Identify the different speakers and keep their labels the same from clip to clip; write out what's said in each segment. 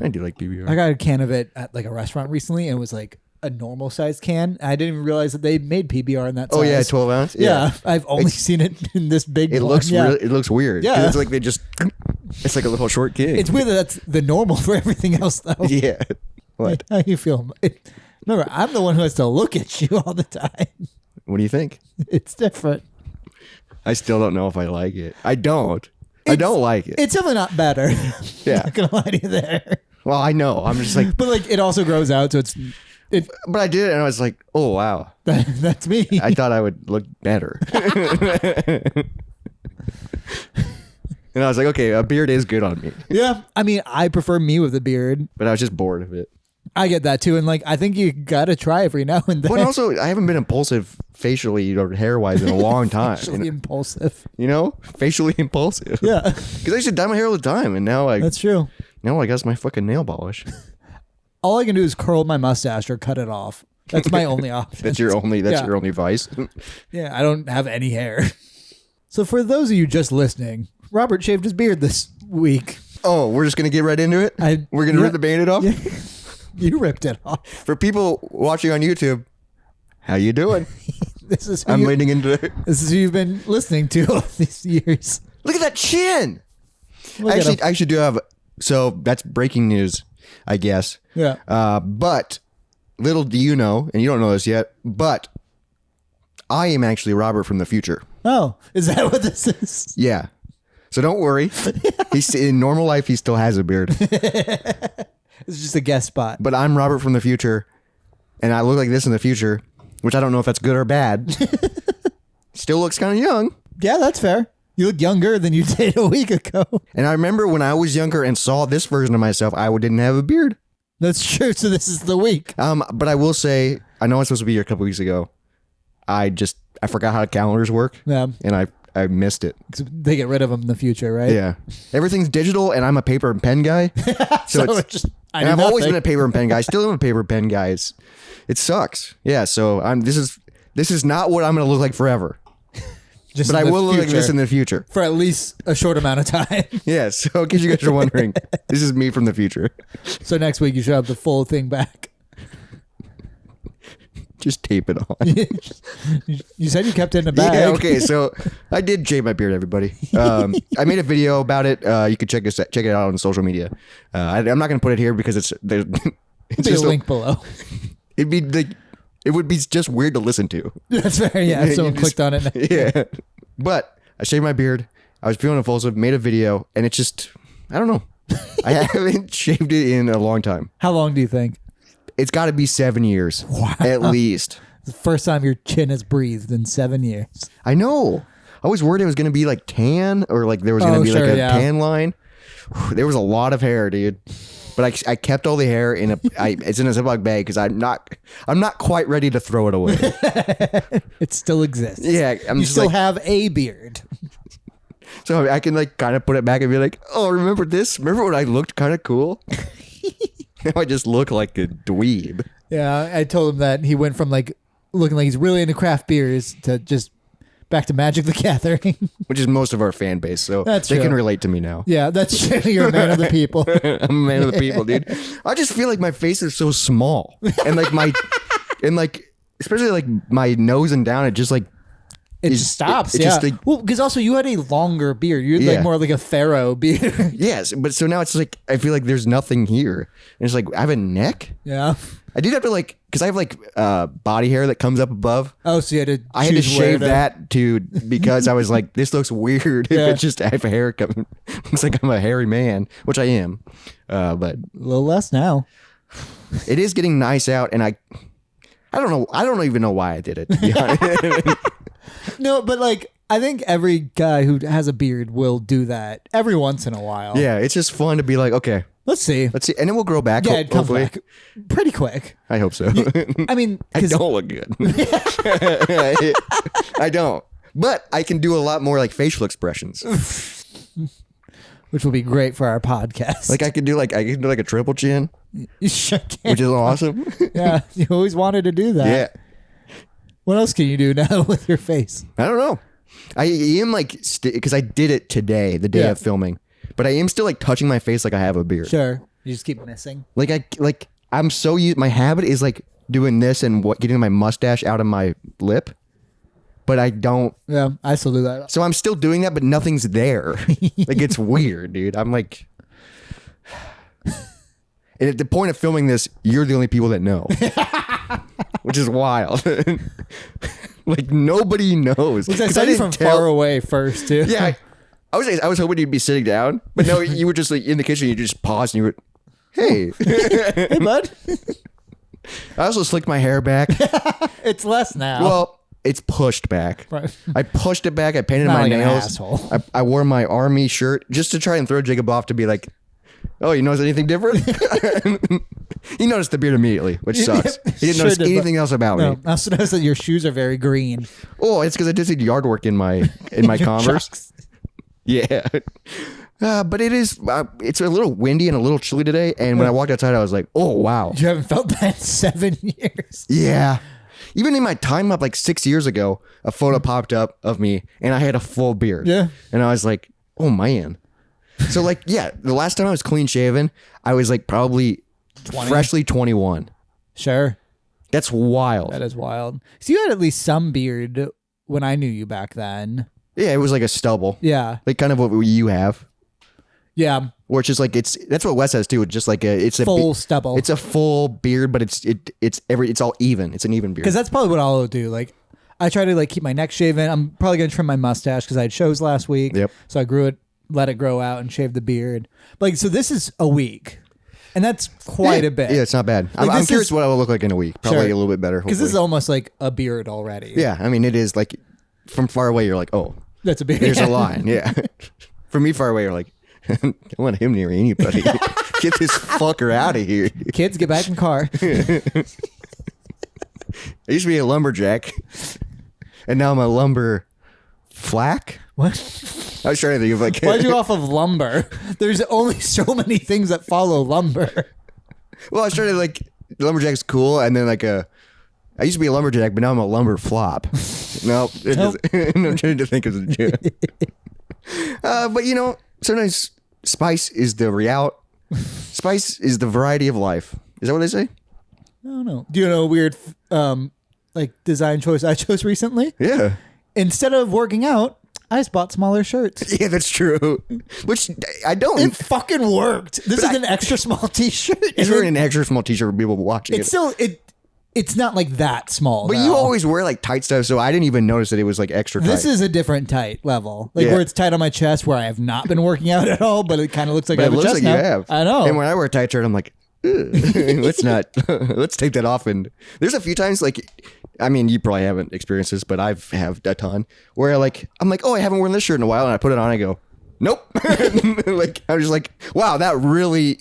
Speaker 1: I do like PBR.
Speaker 2: I got a can of it at like a restaurant recently, and it was like a normal size can. I didn't even realize that they made PBR in that size.
Speaker 1: Oh yeah, 12 ounce.
Speaker 2: Yeah, I've only seen it in this big.
Speaker 1: It looks really. It looks weird.
Speaker 2: Yeah,
Speaker 1: it's like they just. It's like a little short kid.
Speaker 2: It's weird that that's the normal for everything else, though.
Speaker 1: Yeah. What?
Speaker 2: How you feel? Remember, I'm the one who has to look at you all the time.
Speaker 1: What do you think?
Speaker 2: It's different.
Speaker 1: I still don't know if I like it. I don't like it.
Speaker 2: It's definitely not better.
Speaker 1: Yeah.
Speaker 2: I'm not gonna lie to you there.
Speaker 1: Well, I know. I'm just like.
Speaker 2: But like, it also grows out, so it's.
Speaker 1: But I did it, and I was like, "Oh wow,
Speaker 2: that's me."
Speaker 1: I thought I would look better. And I was like, "Okay, a beard is good on me."
Speaker 2: Yeah, I mean, I prefer me with a beard,
Speaker 1: but I was just bored of it.
Speaker 2: I get that too, and like, I think you gotta try every now and then.
Speaker 1: But also, I haven't been impulsive facially or hair wise in a long time.
Speaker 2: Facially impulsive.
Speaker 1: You know, facially impulsive.
Speaker 2: Yeah,
Speaker 1: because I used to dye my hair all the time, and now
Speaker 2: that's true.
Speaker 1: Now I guess my fucking nail polish.
Speaker 2: All I can do is curl my mustache or cut it off. That's my only option.
Speaker 1: That's your only vice.
Speaker 2: Yeah, I don't have any hair. So for those of you just listening, Robert shaved his beard this week.
Speaker 1: Oh, we're just gonna get right into it? We're gonna rip the Band-Aid off?
Speaker 2: Yeah. You ripped it off.
Speaker 1: For people watching on YouTube, how you doing?
Speaker 2: This is
Speaker 1: I'm leaning into it.
Speaker 2: This is who you've been listening to all these years.
Speaker 1: Look at that chin. I should do have. So that's breaking news, I guess.
Speaker 2: Yeah.
Speaker 1: But little do you know, and you don't know this yet, but I am actually Robert from the future.
Speaker 2: Oh, is that what this is?
Speaker 1: Yeah. So don't worry. He's in normal life. He still has a beard.
Speaker 2: It's just a guest spot.
Speaker 1: But I'm Robert from the future, and I look like this in the future, which I don't know if that's good or bad. Still looks kind of young.
Speaker 2: Yeah, that's fair. You look younger than you did a week ago.
Speaker 1: And I remember when I was younger and saw this version of myself, I didn't have a beard.
Speaker 2: That's true. So this is the week.
Speaker 1: But I will say, I know I was supposed to be here a couple weeks ago. I forgot how calendars work.
Speaker 2: Yeah.
Speaker 1: And I missed it.
Speaker 2: They get rid of them in the future, right?
Speaker 1: Yeah. Everything's digital, and I'm a paper and pen guy. So it's just. And I've always been a paper and pen guy. I still am a paper and pen guy. It sucks. Yeah. So this is not what I'm going to look like forever. But I will look like this in the future.
Speaker 2: For at least a short amount of time.
Speaker 1: Yeah, so in case you guys are wondering, this is me from the future.
Speaker 2: So next week you should have the full thing back.
Speaker 1: Just tape it on.
Speaker 2: You said you kept it in a bag.
Speaker 1: Yeah, okay, so I did shave my beard, everybody. I made a video about it. You can check it out on social media. I'm not going to put it here because it's
Speaker 2: just a link below.
Speaker 1: It would be just weird to listen to.
Speaker 2: That's fair, yeah. If someone clicked on it.
Speaker 1: Yeah. But I shaved my beard. I was feeling impulsive, made a video, and it just, I don't know. I haven't shaved it in a long time.
Speaker 2: How long do you think?
Speaker 1: It's got to be 7 years. Wow. At least.
Speaker 2: It's the first time your chin has breathed in 7 years.
Speaker 1: I know. I was worried it was going to be like tan or like there was going to be like a tan line. There was a lot of hair, dude. But I kept all the hair in it's in a Ziploc bag because I'm not quite ready to throw it away.
Speaker 2: It still exists.
Speaker 1: Yeah,
Speaker 2: you still have a beard.
Speaker 1: So I can like kind of put it back and be like, oh, remember this? Remember when I looked kind of cool? Now I just look like a dweeb.
Speaker 2: Yeah, I told him that he went from like looking like he's really into craft beers to just back to Magic the Gathering. Which
Speaker 1: is most of our fan base, so they can relate to me now.
Speaker 2: Yeah, that's true. You're a man of the people.
Speaker 1: I'm a man of the people, dude. I just feel like my face is so small. And like especially like my nose and down, it just like
Speaker 2: it just stops. Yeah. Just like, well, because also you had a longer beard. You had like more like a pharaoh beard.
Speaker 1: Yes, but so now it's like I feel like there's nothing here. And it's like I have a neck.
Speaker 2: Yeah.
Speaker 1: I did have to like, because I have like body hair that comes up above.
Speaker 2: Oh, so you had to
Speaker 1: I had to shave that too because I was like, this looks weird. Yeah. If it's just I have a hair coming. Looks like I'm a hairy man, which I am. But
Speaker 2: a little less now.
Speaker 1: It is getting nice out, and I don't know. I don't even know why I did it, to be honest.
Speaker 2: No, but like I think every guy who has a beard will do that every once in a while.
Speaker 1: Yeah, it's just fun to be like, okay.
Speaker 2: Let's see,
Speaker 1: and it will grow back.
Speaker 2: Yeah, it comes back pretty quick.
Speaker 1: I hope so.
Speaker 2: I mean,
Speaker 1: I don't look good. I don't, but I can do a lot more like facial expressions,
Speaker 2: which will be great for our podcast.
Speaker 1: Like I can do like a triple chin.
Speaker 2: You sure can.
Speaker 1: Which is awesome.
Speaker 2: Yeah, you always wanted to do that.
Speaker 1: Yeah.
Speaker 2: What else can you do now with your face?
Speaker 1: I don't know. I am like because I did it today, the day of filming. But I am still like touching my face like I have a beard.
Speaker 2: Sure. You just keep missing.
Speaker 1: I'm so used. My habit is like doing this and getting my mustache out of my lip, but I don't.
Speaker 2: Yeah, I still do that.
Speaker 1: So I'm still doing that, but nothing's there. Like it's weird, dude. I'm like, and at the point of filming this, you're the only people that know, which is wild. Like nobody knows.
Speaker 2: I saw you from far away first, too.
Speaker 1: Yeah, I was hoping you'd be sitting down, but no, you were just like in the kitchen. You just paused and you were, hey,
Speaker 2: hey, bud.
Speaker 1: I also slicked my hair back.
Speaker 2: It's less now.
Speaker 1: Well, it's pushed back.
Speaker 2: Right.
Speaker 1: I pushed it back. I painted
Speaker 2: Not
Speaker 1: my
Speaker 2: like an
Speaker 1: nails.
Speaker 2: asshole.
Speaker 1: I wore my army shirt just to try and throw Jacob off to be like, oh, you notice anything different? He noticed the beard immediately, which sucks. He didn't notice anything else about me.
Speaker 2: I also noticed that your shoes are very green.
Speaker 1: Oh, it's because I did some yard work in my Converse.
Speaker 2: Chucks.
Speaker 1: Yeah. But it's a little windy and a little chilly today. And when I walked outside, I was like, oh, wow.
Speaker 2: You haven't felt that in 7 years.
Speaker 1: Yeah. Even in my time up like 6 years ago, a photo popped up of me and I had a full beard.
Speaker 2: Yeah.
Speaker 1: And I was like, oh, man. So like, yeah, the last time I was clean shaven, I was like probably
Speaker 2: 20?
Speaker 1: Freshly 21.
Speaker 2: Sure.
Speaker 1: That's wild.
Speaker 2: That is wild. So you had at least some beard when I knew you back then.
Speaker 1: Yeah, it was like a stubble.
Speaker 2: Yeah.
Speaker 1: Like kind of what you have.
Speaker 2: Yeah.
Speaker 1: Or it's just like that's what Wes has too. It's just like it's a
Speaker 2: full stubble.
Speaker 1: It's a full beard, but it's all even. It's an even beard.
Speaker 2: Because that's probably what I'll do. Like I try to like keep my neck shaven. I'm probably gonna trim my mustache because I had shows last week.
Speaker 1: Yep.
Speaker 2: So I let it grow out and shave the beard. Like so this is a week. And that's quite a bit.
Speaker 1: Yeah, it's not bad.
Speaker 2: Like,
Speaker 1: I'm curious what I will look like in a week. Probably a little bit better.
Speaker 2: Because this is almost like a beard already.
Speaker 1: Yeah, I mean, it is like from far away, you're like, oh,
Speaker 2: that's a beard.
Speaker 1: There's a line. Yeah. From me far away, you're like, I don't want him near anybody. Get this fucker out of here.
Speaker 2: Kids, get back in the car.
Speaker 1: I used to be a lumberjack, and now I'm a lumber flack.
Speaker 2: What?
Speaker 1: I was trying to think of like.
Speaker 2: Why'd you go off of lumber? There's only so many things that follow lumber.
Speaker 1: Well, I was trying to like lumberjack's cool, and then like I used to be a lumberjack, but now I'm a lumber flop. Nope. I'm trying to think of a joke. But you know, sometimes spice is the reality. Spice is the variety of life. Is that what they say?
Speaker 2: I don't know. Do you know a weird like design choice I chose recently?
Speaker 1: Yeah.
Speaker 2: Instead of working out, I just bought smaller shirts.
Speaker 1: Yeah, that's true. Which I don't.
Speaker 2: It fucking worked. This is an extra small t-shirt.
Speaker 1: It's really an extra small t-shirt for people watching
Speaker 2: it's still it's not like that small.
Speaker 1: But you always wear like tight stuff, so I didn't even notice that it was like extra tight.
Speaker 2: This is a different tight level. Like where it's tight on my chest where I have not been working out at all, but it kind of looks like I have a chest now.
Speaker 1: You have.
Speaker 2: I know.
Speaker 1: And when I wear a tight shirt, I'm like, let's take that off. And there's a few times like, I mean, you probably haven't experienced this, but I've have a ton where like, I'm like, oh, I haven't worn this shirt in a while. And I put it on and I go, nope. Like, I'm just like, wow, that really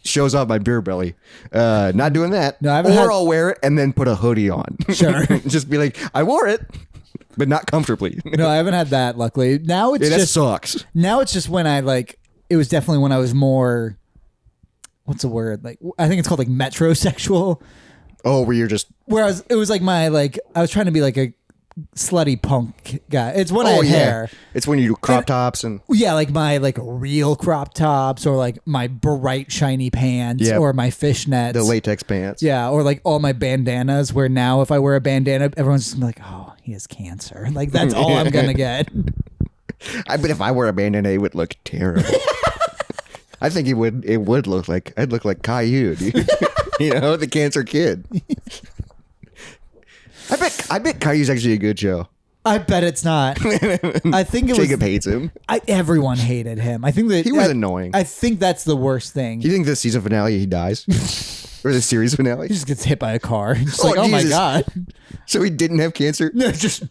Speaker 1: shows off my beer belly. Not doing that.
Speaker 2: No,
Speaker 1: I'll wear it and then put a hoodie on.
Speaker 2: Sure.
Speaker 1: Just be like, I wore it, but not comfortably.
Speaker 2: No, I haven't had that, luckily. Now it's
Speaker 1: that sucks.
Speaker 2: Now it's just when I like, it was definitely when I was more, what's the word? Like, I think it's called like metrosexual.
Speaker 1: Oh, where you're just.
Speaker 2: Whereas it was like I was trying to be like a slutty punk guy. It's when I had hair.
Speaker 1: It's when you do crop tops and.
Speaker 2: Yeah, like my like real crop tops or like my bright shiny pants or my fishnets.
Speaker 1: The latex pants.
Speaker 2: Yeah, or like all my bandanas where now if I wear a bandana, everyone's just like, oh, he has cancer. Like that's all I'm going to get.
Speaker 1: I bet if I wore a bandana, it would look terrible. I think it would look like, I'd look like Caillou, dude. You know, the cancer kid. I bet Caillou's actually a good show.
Speaker 2: I bet it's not. I think
Speaker 1: Jacob hates him.
Speaker 2: Everyone hated him. I think that
Speaker 1: he was annoying.
Speaker 2: I think that's the worst thing.
Speaker 1: Do you think the season finale he dies? Or the series finale?
Speaker 2: He just gets hit by a car. Just like, oh my God.
Speaker 1: So he didn't have cancer?
Speaker 2: No, just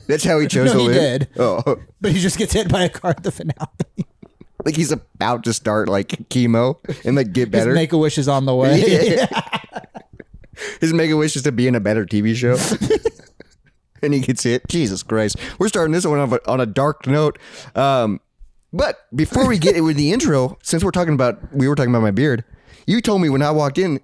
Speaker 1: that's how he chose to live.
Speaker 2: He did.
Speaker 1: Oh,
Speaker 2: but he just gets hit by a car at the finale.
Speaker 1: Like he's about to start like chemo and like get better.
Speaker 2: His Make-A-Wish is on the way.
Speaker 1: Yeah. His Make-A-Wish is to be in a better TV show. And he gets hit. Jesus Christ. We're starting this one on a dark note. But before we get with the intro, since we were talking about my beard, you told me when I walked in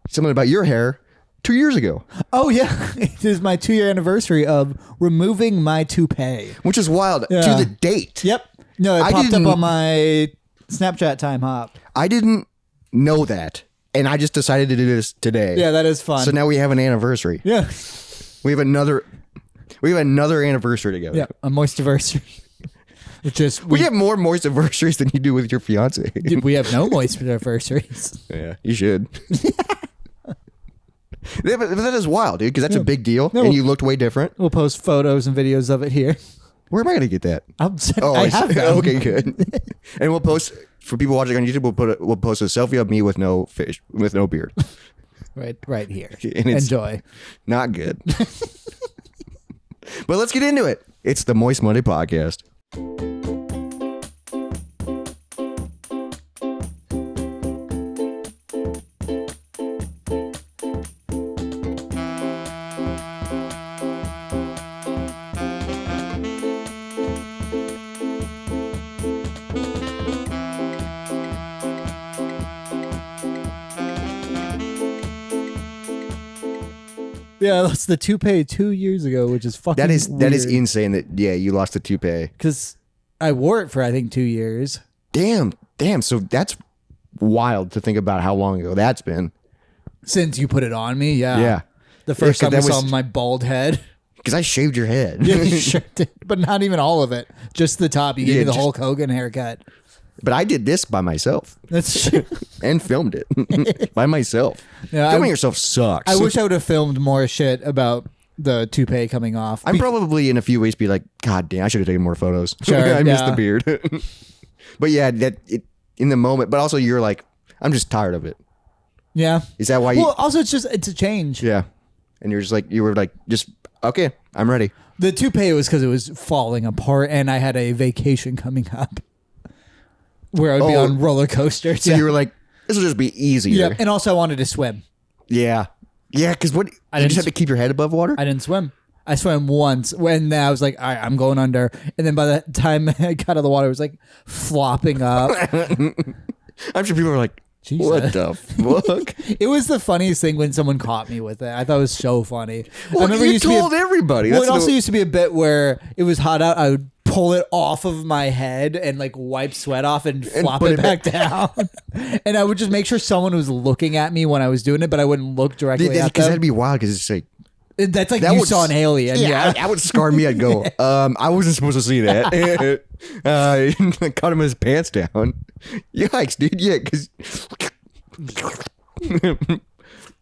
Speaker 1: something about your hair 2 years ago.
Speaker 2: Oh, yeah. It is my 2-year anniversary of removing my toupee.
Speaker 1: Which is wild. To the date.
Speaker 2: Yep. No, it popped up on my Snapchat time hop.
Speaker 1: I didn't know that. And I just decided to do this today.
Speaker 2: Yeah, that is fun.
Speaker 1: So now we have an anniversary.
Speaker 2: Yeah.
Speaker 1: We have another anniversary together.
Speaker 2: Yeah, a moistiversary. Which is
Speaker 1: we have more moist anniversaries than you do with your fiance.
Speaker 2: We have no moist anniversaries.
Speaker 1: Yeah, you should. But that is wild, dude, because that's a big deal, and you looked way different.
Speaker 2: We'll post photos and videos of it here.
Speaker 1: Where am I going to get that?
Speaker 2: I have them.
Speaker 1: Okay, good. And we'll post, for people watching on YouTube, we'll post a selfie of me with no beard.
Speaker 2: Right here.
Speaker 1: And it's
Speaker 2: Enjoy.
Speaker 1: Not good. But let's get into it. It's the Moist Monday Podcast.
Speaker 2: Yeah, that's the toupee 2 years ago, which is fucking
Speaker 1: That is
Speaker 2: weird.
Speaker 1: insane that, you lost the toupee.
Speaker 2: Because I wore it for, I think, 2 years.
Speaker 1: Damn. So that's wild to think about how long ago that's been.
Speaker 2: Since you put it on me, yeah.
Speaker 1: Yeah.
Speaker 2: The first time I
Speaker 1: that
Speaker 2: saw
Speaker 1: was-
Speaker 2: my bald head.
Speaker 1: Because I shaved your head.
Speaker 2: Yeah, you sure did. But not even all of it. Just the top. You gave me the Hulk Hogan haircut.
Speaker 1: But I did this by myself.
Speaker 2: That's true.
Speaker 1: And filmed it by myself.
Speaker 2: Yeah,
Speaker 1: Filming yourself sucks.
Speaker 2: I wish I would have filmed more shit about the toupee coming off.
Speaker 1: I'm probably in a few weeks be like, God damn, I should have taken more photos.
Speaker 2: Sure,
Speaker 1: I missed
Speaker 2: yeah.
Speaker 1: the beard. But yeah, in the moment. But also you're like, I'm just tired of it.
Speaker 2: Yeah.
Speaker 1: Is that why you?
Speaker 2: Well, also it's a change.
Speaker 1: Yeah. And you're just like, you were like, just okay, I'm ready.
Speaker 2: The toupee was because it was falling apart, and I had a vacation coming up where I would be on roller coasters.
Speaker 1: So you were like, this will just be easier.
Speaker 2: Yeah, and also I wanted to swim.
Speaker 1: Yeah. Yeah, because what? You just have to keep your head above water?
Speaker 2: I didn't swim. I swam once when I was like, all right, I'm going under. And then by the time I got out of the water, it was like flopping up.
Speaker 1: I'm sure people were like,
Speaker 2: Jesus.
Speaker 1: what the fuck?
Speaker 2: It was the funniest thing when someone caught me with it. I thought it was so funny.
Speaker 1: Well,
Speaker 2: I remember
Speaker 1: you
Speaker 2: it used to be
Speaker 1: told everybody.
Speaker 2: Well, it
Speaker 1: That's
Speaker 2: also used to be a bit where it was hot out. I would pull it off of my head and like wipe sweat off and flop
Speaker 1: put
Speaker 2: it
Speaker 1: it
Speaker 2: back down. And I would just make sure someone was looking at me when I was doing it, but I wouldn't look directly at
Speaker 1: because that'd
Speaker 2: them.
Speaker 1: be wild because it's like,
Speaker 2: That's like
Speaker 1: that
Speaker 2: you
Speaker 1: would
Speaker 2: saw an alien. Yeah.
Speaker 1: that would scar me. I'd go, I wasn't supposed to see that. Cut him his pants down. Yikes, dude. Yeah, because put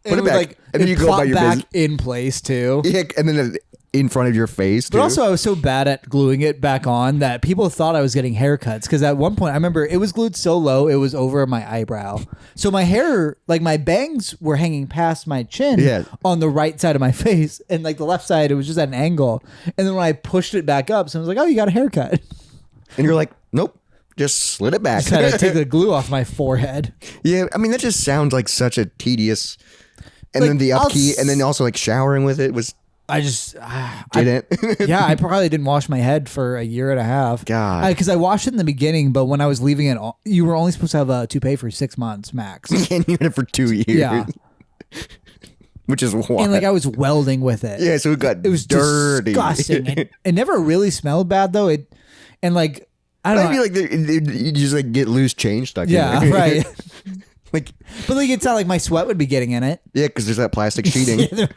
Speaker 1: it back, and then you go about your
Speaker 2: back
Speaker 1: business.
Speaker 2: in place too.
Speaker 1: Yeah, and then in front of your face, too.
Speaker 2: But also, I was so bad at gluing it back on that people thought I was getting haircuts. Because at one point, I remember it was glued so low, it was over my eyebrow. So my hair, like my bangs were hanging past my chin on the right side of my face. And like the left side, it was just at an angle. And then when I pushed it back up, someone was like, oh, you got a haircut.
Speaker 1: And you're like, nope, just slid it back.
Speaker 2: Just had to take the glue off my forehead.
Speaker 1: Yeah, I mean, that just sounds like such a tedious... And
Speaker 2: Like,
Speaker 1: then the upkeep, and then also like showering with it was...
Speaker 2: I just...
Speaker 1: Didn't.
Speaker 2: Yeah, I probably didn't wash my head for a year and a half.
Speaker 1: God.
Speaker 2: Because I washed it in the beginning, but when I was leaving it, you were only supposed to have a toupee for 6 months max.
Speaker 1: And you had it for 2 years.
Speaker 2: Yeah.
Speaker 1: Which is wild.
Speaker 2: And like I was welding with it.
Speaker 1: Yeah, so it was dirty.
Speaker 2: Disgusting. It never really smelled bad though. And like I don't
Speaker 1: I feel
Speaker 2: know.
Speaker 1: like you just like get loose change stuck in
Speaker 2: Yeah,
Speaker 1: there.
Speaker 2: right.
Speaker 1: Like,
Speaker 2: But like it's not like my sweat would be getting in it.
Speaker 1: yeah, because there's that plastic sheeting.
Speaker 2: Yeah, they're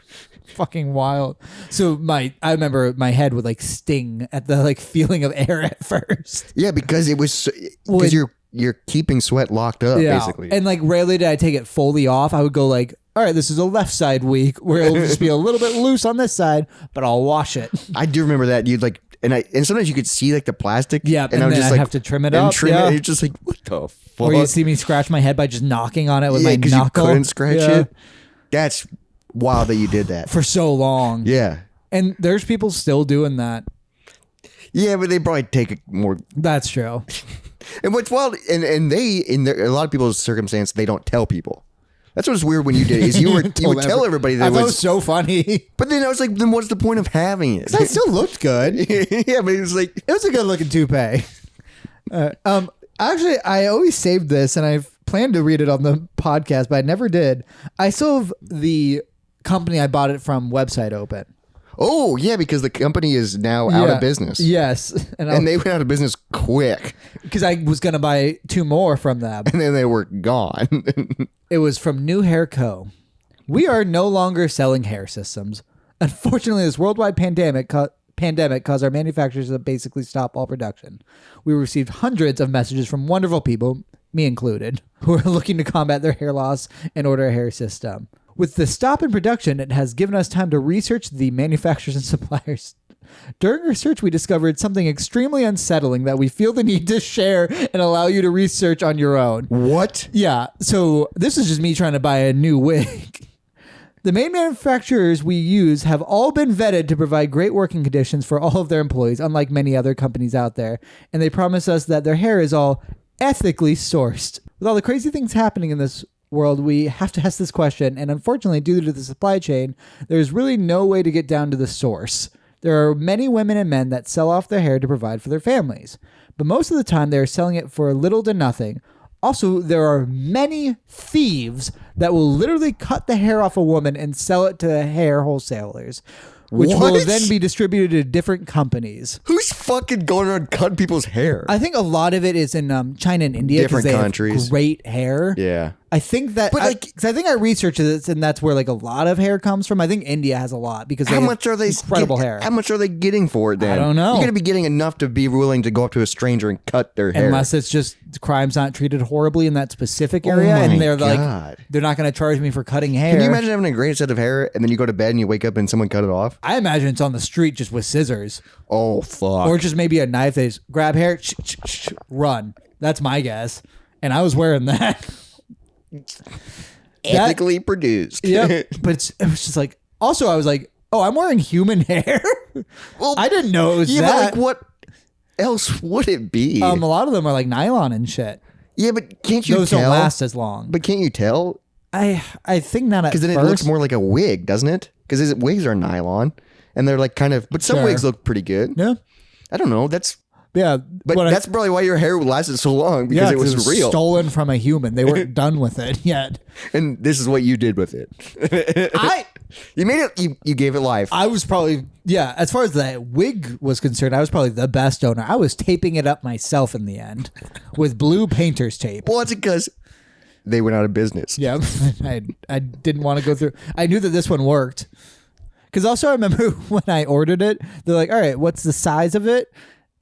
Speaker 2: fucking wild. So I remember my head would like sting at the like feeling of air at first.
Speaker 1: Yeah, because it was because you're keeping sweat locked up basically.
Speaker 2: And like rarely did I take it fully off. I would go like, all right, this is a left side week where it'll just be a little bit loose on this side, but I'll wash it.
Speaker 1: I do remember that you'd like, and sometimes you could see like the plastic.
Speaker 2: Yeah,
Speaker 1: and I would
Speaker 2: then
Speaker 1: just
Speaker 2: I'd
Speaker 1: like
Speaker 2: have to trim it
Speaker 1: and
Speaker 2: up.
Speaker 1: Trim
Speaker 2: yeah.
Speaker 1: it. It's just like what the fuck.
Speaker 2: Or you see me scratch my head by just knocking on it with my
Speaker 1: because
Speaker 2: knuckle.
Speaker 1: you couldn't scratch
Speaker 2: Yeah.
Speaker 1: it. That's wild that you did that.
Speaker 2: For so long.
Speaker 1: Yeah.
Speaker 2: And there's people still doing that.
Speaker 1: Yeah, but they probably take it more.
Speaker 2: That's true.
Speaker 1: And what's wild, and they in a lot of people's circumstance, they don't tell people. That's what's weird when you did it, is you would tell everybody that
Speaker 2: I
Speaker 1: it
Speaker 2: thought it
Speaker 1: was
Speaker 2: was so funny.
Speaker 1: But then I was like, then what's the point of having it?
Speaker 2: That still looked good.
Speaker 1: Yeah, but it was like,
Speaker 2: It was a good looking toupee. Actually, I always saved this, and I've planned to read it on the podcast, but I never did. I still have the company I bought it from website open.
Speaker 1: Oh, yeah, because the company is now out of business.
Speaker 2: Yes.
Speaker 1: And they went out of business quick.
Speaker 2: Because I was going to buy 2 more from them.
Speaker 1: And then they were gone.
Speaker 2: It was from New Hair Co. We are no longer selling hair systems. Unfortunately, this worldwide pandemic caused our manufacturers to basically stop all production. We received hundreds of messages from wonderful people, me included, who are looking to combat their hair loss and order a hair system. With the stop in production, it has given us time to research the manufacturers and suppliers. During research, we discovered something extremely unsettling that we feel the need to share and allow you to research on your own.
Speaker 1: What?
Speaker 2: Yeah, so this is just me trying to buy a new wig. The main manufacturers we use have all been vetted to provide great working conditions for all of their employees, unlike many other companies out there, and they promise us that their hair is all ethically sourced. With all the crazy things happening in this world, we have to ask this question, and unfortunately, due to the supply chain, there's really no way to get down to the source. There are many women and men that sell off their hair to provide for their families, but most of the time they're selling it for little to nothing. Also, there are many thieves that will literally cut the hair off a woman and sell it to hair wholesalers, which will then be distributed to different companies.
Speaker 1: Who's fucking going around cutting people's hair?
Speaker 2: I think a lot of it is in China and India.
Speaker 1: Different countries.
Speaker 2: Have great hair.
Speaker 1: Yeah.
Speaker 2: I think that, I think I researched this, and that's where like a lot of hair comes from. I think India has a lot because they incredible hair.
Speaker 1: How much are they getting for it then?
Speaker 2: I don't know.
Speaker 1: You're going to be getting enough to be willing to go up to a stranger and cut their hair.
Speaker 2: Unless it's just crimes not treated horribly in that specific area, and they're like, they're not going to charge me for cutting hair.
Speaker 1: Can you imagine having a great set of hair and then you go to bed and you wake up and someone cut it off?
Speaker 2: I imagine it's on the street just with scissors.
Speaker 1: Oh, fuck.
Speaker 2: Or just maybe a knife. They just grab hair, run. That's my guess. And I was wearing that.
Speaker 1: Ethically produced.
Speaker 2: Yeah, but it was just like. Also, I was like, "Oh, I'm wearing human hair." Well, I didn't know it was that.
Speaker 1: But like, what else would it be?
Speaker 2: A lot of them are like nylon and shit.
Speaker 1: Yeah, but can't you
Speaker 2: Those
Speaker 1: tell?
Speaker 2: Don't last as long.
Speaker 1: But can't you tell?
Speaker 2: I think not at first.
Speaker 1: Because then it looks more like a wig, doesn't it? Because wigs are nylon, and they're like kind of. But some wigs look pretty good.
Speaker 2: Yeah,
Speaker 1: I don't know. That's.
Speaker 2: Yeah,
Speaker 1: but that's probably why your hair lasted so long, because it was real.
Speaker 2: Stolen from a human. They weren't done with it yet.
Speaker 1: And this is what you did with it. You made it. You gave it life.
Speaker 2: I was probably as far as the wig was concerned, I was probably the best owner. I was taping it up myself in the end with blue painter's tape.
Speaker 1: Well, it's because they went out of business.
Speaker 2: Yeah, I didn't want to go through. I knew that this one worked, because also I remember when I ordered it, they're like, "All right, what's the size of it?"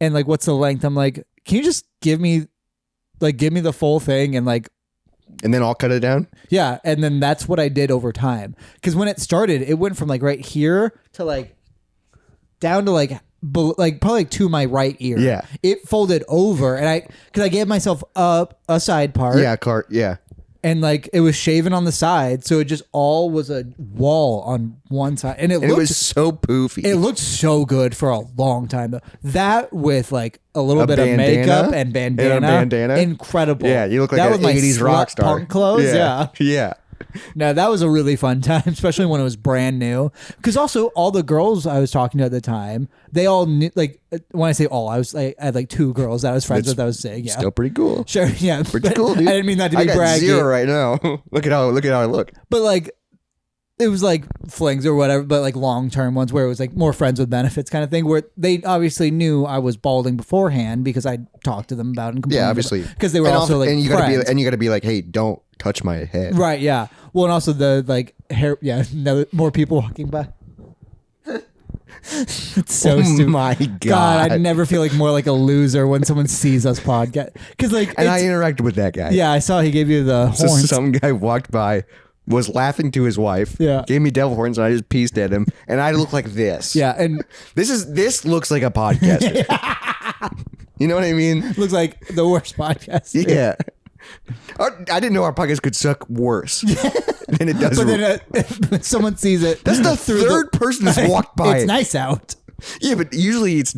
Speaker 2: And like, what's the length? I'm like, can you just give me the full thing and
Speaker 1: then I'll cut it down?
Speaker 2: Yeah. And then that's what I did over time. Because when it started, it went from like right here to like down to like probably to my right ear.
Speaker 1: Yeah.
Speaker 2: It folded over, and because I gave myself a side part.
Speaker 1: Yeah.
Speaker 2: And like it was shaven on the side, so it just all was a wall on one side, and it
Speaker 1: was so poofy.
Speaker 2: It looked so good for a long time though. That with like a little bit of makeup and bandana, incredible.
Speaker 1: Yeah, you look like an 80s rock star.
Speaker 2: Punk clothes,
Speaker 1: yeah.
Speaker 2: No, that was a really fun time, especially when it was brand new. Because also all the girls I was talking to at the time, they all knew. Like when I say all, I had like 2 girls that I was friends with. I was saying,
Speaker 1: still pretty cool.
Speaker 2: Sure, yeah,
Speaker 1: pretty cool, dude.
Speaker 2: I didn't mean that to be braggy.
Speaker 1: I got 0 right now. Look at how I look.
Speaker 2: But like, it was like flings or whatever, but like long term ones where it was like more friends with benefits kind of thing, where they obviously knew I was balding beforehand because I talked to them about it.
Speaker 1: Yeah, obviously,
Speaker 2: because they were also like,
Speaker 1: and you gotta be like, hey, don't touch my head.
Speaker 2: Right. Yeah. Well, and also the like hair. Yeah. More people walking by. It's so stupid.
Speaker 1: My God,
Speaker 2: I never feel like more like a loser when someone sees us podcast. Because like,
Speaker 1: and I interacted with that guy.
Speaker 2: Yeah, I saw he gave you the horns.
Speaker 1: So some guy walked by, was laughing to his wife.
Speaker 2: Yeah.
Speaker 1: Gave me devil horns, and I just pieced at him, and I look like this.
Speaker 2: Yeah, and
Speaker 1: this looks like a podcaster. You know what I mean?
Speaker 2: Looks like the worst podcast.
Speaker 1: Yeah. I didn't know our podcast could suck worse than it does.
Speaker 2: But then someone sees it.
Speaker 1: That's the third person that's walked by.
Speaker 2: It's nice out.
Speaker 1: Yeah, but usually it's.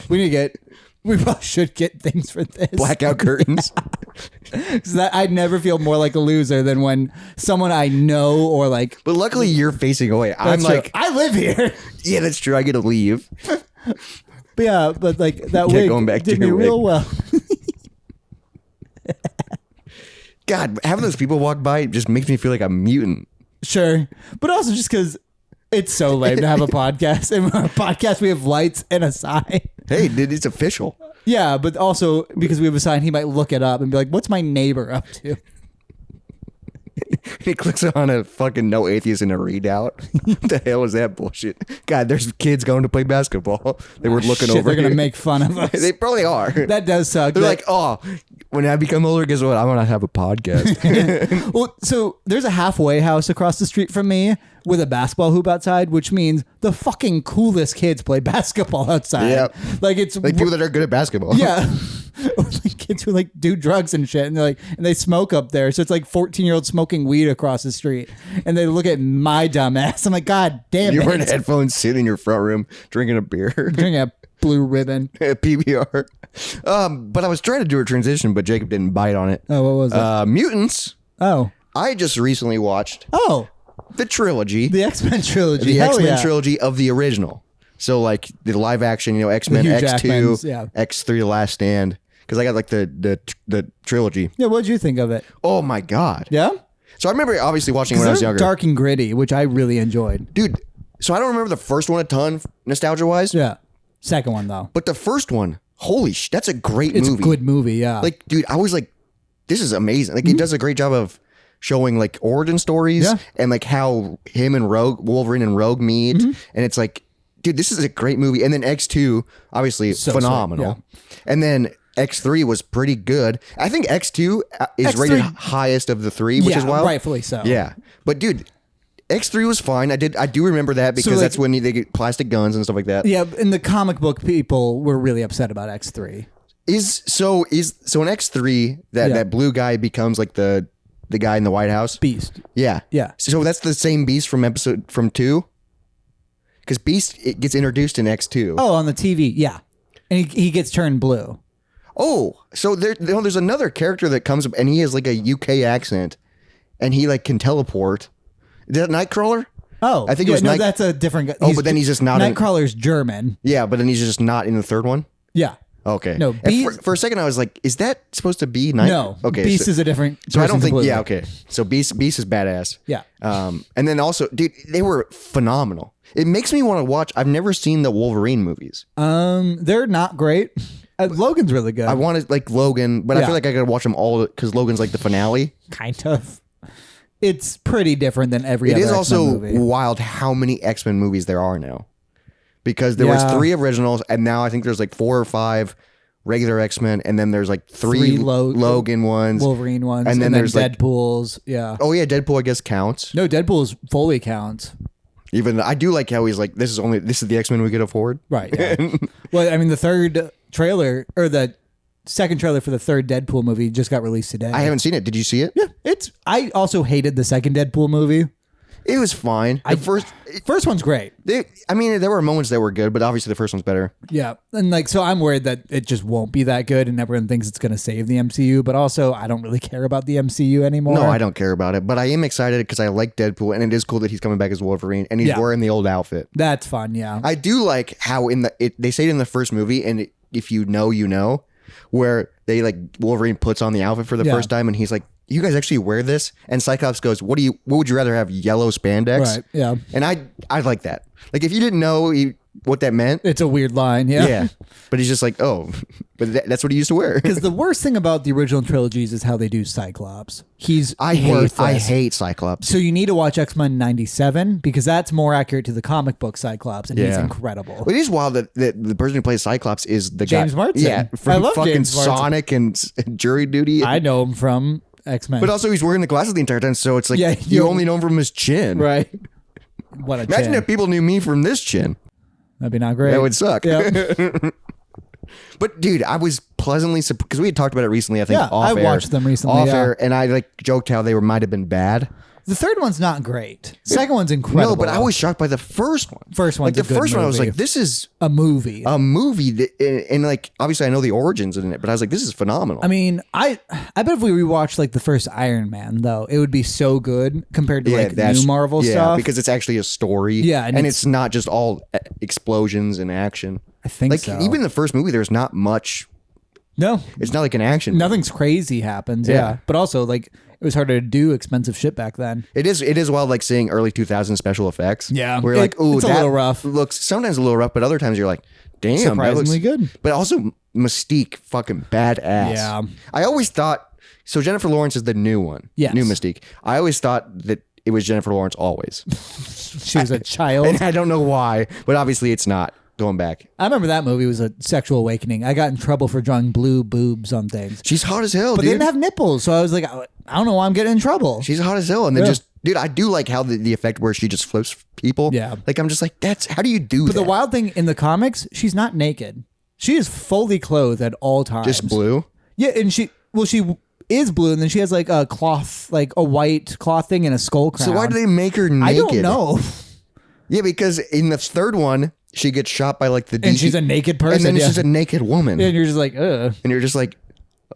Speaker 2: We probably should get things for this.
Speaker 1: Blackout curtains.
Speaker 2: So I'd never feel more like a loser than when someone I know or like.
Speaker 1: But luckily you're facing away. I'm
Speaker 2: true.
Speaker 1: like,
Speaker 2: I live here.
Speaker 1: Yeah, that's true. I get to leave.
Speaker 2: But yeah, but like that wig
Speaker 1: going back
Speaker 2: did
Speaker 1: to
Speaker 2: me real well.
Speaker 1: God, having those people walk by just makes me feel like a mutant.
Speaker 2: Sure. But also just because It's so lame to have a podcast. In our podcast, we have lights and a sign.
Speaker 1: Hey, dude, it's official.
Speaker 2: Yeah, but also because we have a sign, he might look it up and be like, what's my neighbor up to?
Speaker 1: He clicks on a fucking no atheist in a readout. What the hell is that bullshit? God, there's kids going to play basketball. They were looking over.
Speaker 2: They're going to make fun of us.
Speaker 1: They probably are.
Speaker 2: That does suck.
Speaker 1: They're like, oh, when I become older, guess what? I'm going to have a podcast.
Speaker 2: Well, so there's a halfway house across the street from me with a basketball hoop outside, which means the fucking coolest kids play basketball outside.
Speaker 1: Yeah.
Speaker 2: Like it's
Speaker 1: like people that are good at basketball.
Speaker 2: Yeah. Or like kids who like do drugs and shit, and they're like, and they smoke up there. So it's like 14-year-olds smoking weed across the street, and they look at my dumb ass. I'm like, God damn it!
Speaker 1: You're wearing headphones, sitting in your front room, drinking a beer,
Speaker 2: drinking a blue ribbon,
Speaker 1: a PBR. But I was trying to do a transition, but Jacob didn't bite on it.
Speaker 2: Oh, what was it?
Speaker 1: Mutants.
Speaker 2: Oh,
Speaker 1: I just recently watched.
Speaker 2: Oh,
Speaker 1: the trilogy,
Speaker 2: the X-Men trilogy,
Speaker 1: the X-Men trilogy of the original. So like the live action, X-Men, X2, X3, The Last Stand. Because I got like the trilogy.
Speaker 2: Yeah, what'd you think of it?
Speaker 1: Oh my God.
Speaker 2: Yeah?
Speaker 1: So I remember obviously watching when I was younger.
Speaker 2: Dark and gritty, which I really enjoyed.
Speaker 1: Dude, so I don't remember the first one a ton, nostalgia-wise.
Speaker 2: Yeah. Second one, though.
Speaker 1: But the first one, holy shit, that's a great movie.
Speaker 2: It's a good movie, yeah.
Speaker 1: Like, dude, I was like, this is amazing. Like, it does a great job of showing like origin stories and like how him and Wolverine and Rogue meet. And it's like, dude, this is a great movie. And then X2, obviously phenomenal. And then X3 was pretty good. I think X2 is rated highest of the three, which is wild.
Speaker 2: Rightfully so.
Speaker 1: Yeah. But dude, X3 was fine. I do remember that because that's when they get plastic guns and stuff like that.
Speaker 2: Yeah, in the comic book, people were really upset about X3.
Speaker 1: So in X3 that blue guy becomes like the guy in the White House?
Speaker 2: Beast.
Speaker 1: Yeah.
Speaker 2: Yeah.
Speaker 1: So that's the same Beast from 2? Because Beast it gets introduced in X2.
Speaker 2: Oh, on the TV, yeah. And he gets turned blue.
Speaker 1: Oh, so there's another character that comes up and he has like a UK accent and he like can teleport. Is that Nightcrawler?
Speaker 2: Oh,
Speaker 1: I think it was
Speaker 2: that's a different guy.
Speaker 1: But then he's just not
Speaker 2: Nightcrawler's German.
Speaker 1: Yeah, but then he's just not in the third one?
Speaker 2: Yeah.
Speaker 1: Okay.
Speaker 2: No,
Speaker 1: for a second I was like, is that supposed to be Night?
Speaker 2: No.
Speaker 1: Okay.
Speaker 2: Beast is a different
Speaker 1: So I don't think okay. So Beast is badass.
Speaker 2: Yeah.
Speaker 1: And then also, dude, they were phenomenal. It makes me want to watch. I've never seen the Wolverine movies.
Speaker 2: They're not great. Logan's really good.
Speaker 1: I wanted like Logan, but I feel like I gotta watch them all because Logan's like the finale.
Speaker 2: Kind of. It's pretty different than every other
Speaker 1: It is
Speaker 2: X-Men
Speaker 1: also
Speaker 2: movie.
Speaker 1: wild how many X-Men movies there are now. Because there was 3 originals, and now I think there's like 4 or 5 regular X-Men, and then there's like 3 Logan ones,
Speaker 2: Wolverine ones,
Speaker 1: and then there's
Speaker 2: Deadpool's.
Speaker 1: Like, oh yeah, Deadpool I guess counts.
Speaker 2: No, Deadpool's fully counts.
Speaker 1: Even I do like how he's like, this is the X-Men we could afford.
Speaker 2: Right. Yeah. Well, I mean, the third trailer or the second trailer for the third Deadpool movie just got released today.
Speaker 1: I haven't seen it. Did you see it?
Speaker 2: Yeah, I also hated the second Deadpool movie.
Speaker 1: It was fine. The
Speaker 2: first one's great.
Speaker 1: There were moments that were good, but obviously the first one's better.
Speaker 2: Yeah, and like so, I'm worried that it just won't be that good, and everyone thinks it's going to save the MCU. But also, I don't really care about the MCU anymore.
Speaker 1: No, I don't care about it, but I am excited because I like Deadpool, and it is cool that he's coming back as Wolverine, and he's wearing the old outfit.
Speaker 2: That's fun. Yeah,
Speaker 1: I do like how they say it in the first movie, and if you know, you know, where they like Wolverine puts on the outfit for the first time, and he's like, you guys actually wear this? And Cyclops goes, what would you rather have, yellow spandex?
Speaker 2: Right, yeah.
Speaker 1: And I like that. Like, if you didn't know what that meant.
Speaker 2: It's a weird line, yeah.
Speaker 1: Yeah. But he's just like, oh, but that's what he used to wear.
Speaker 2: Because the worst thing about the original trilogies is how they do Cyclops. I
Speaker 1: hate Cyclops.
Speaker 2: So you need to watch X-Men 97 because that's more accurate to the comic book Cyclops, and he's incredible.
Speaker 1: It is wild that the person who plays Cyclops is the
Speaker 2: James
Speaker 1: guy.
Speaker 2: Marsden.
Speaker 1: Yeah, from
Speaker 2: I love
Speaker 1: fucking
Speaker 2: James Marsden.
Speaker 1: Sonic and Jury Duty.
Speaker 2: I know him from X-Men.
Speaker 1: But also he's wearing the glasses the entire time, so it's like you only know him from his chin.
Speaker 2: Right. What a
Speaker 1: Imagine
Speaker 2: chin.
Speaker 1: if people knew me from this chin.
Speaker 2: That'd be not great.
Speaker 1: That would suck.
Speaker 2: Yeah.
Speaker 1: But dude, I was pleasantly surprised because we had talked about it recently. I think off
Speaker 2: I
Speaker 1: air.
Speaker 2: watched them recently.
Speaker 1: Off air, and I like joked how they might have been bad.
Speaker 2: The third one's not great. Second one's incredible.
Speaker 1: No, but I was shocked by the first one.
Speaker 2: First one's
Speaker 1: like the
Speaker 2: a good
Speaker 1: first one. I was
Speaker 2: movie.
Speaker 1: like, this is
Speaker 2: a movie.
Speaker 1: A movie, and like obviously I know the origins in it, but I was like, this is phenomenal.
Speaker 2: I mean, I bet if we rewatched like the first Iron Man, though, it would be so good compared to like new Marvel stuff.
Speaker 1: Because it's actually a story.
Speaker 2: Yeah,
Speaker 1: and it's not just all explosions and action.
Speaker 2: I think
Speaker 1: like
Speaker 2: so.
Speaker 1: even the first movie, there's not much
Speaker 2: No.
Speaker 1: It's not like an action.
Speaker 2: Nothing's crazy happens. Yeah. But also, like, it was harder to do expensive shit back then.
Speaker 1: It is wild, like seeing early 2000s special effects.
Speaker 2: Yeah.
Speaker 1: Where you're like, ooh,
Speaker 2: it's a little rough.
Speaker 1: Looks sometimes a little rough, but other times you're like, damn,
Speaker 2: surprisingly good.
Speaker 1: But also Mystique, fucking badass.
Speaker 2: Yeah.
Speaker 1: I always thought, so Jennifer Lawrence is the new one.
Speaker 2: Yes.
Speaker 1: New Mystique. I always thought that it was Jennifer Lawrence always.
Speaker 2: She was a child.
Speaker 1: And I don't know why, but obviously it's not. Going back.
Speaker 2: I remember that movie was a sexual awakening. I got in trouble for drawing blue boobs on things.
Speaker 1: She's hot as hell,
Speaker 2: but
Speaker 1: dude.
Speaker 2: they didn't have nipples, so I was like, I don't know why I'm getting in trouble.
Speaker 1: She's hot as hell. And then just, dude, I do like how the effect where she just flips people.
Speaker 2: Yeah.
Speaker 1: Like, I'm just like, how do you do that?
Speaker 2: But the wild thing in the comics, she's not naked. She is fully clothed at all times.
Speaker 1: Just blue?
Speaker 2: Yeah, and she is blue, and then she has like a cloth, like a white cloth thing and a skull crown.
Speaker 1: So why do they make her naked?
Speaker 2: I don't know.
Speaker 1: Yeah, because in the third one, she gets shot by like the
Speaker 2: And she's a naked person.
Speaker 1: And then she's a naked woman.
Speaker 2: And you're just like, ugh.
Speaker 1: And you're just like,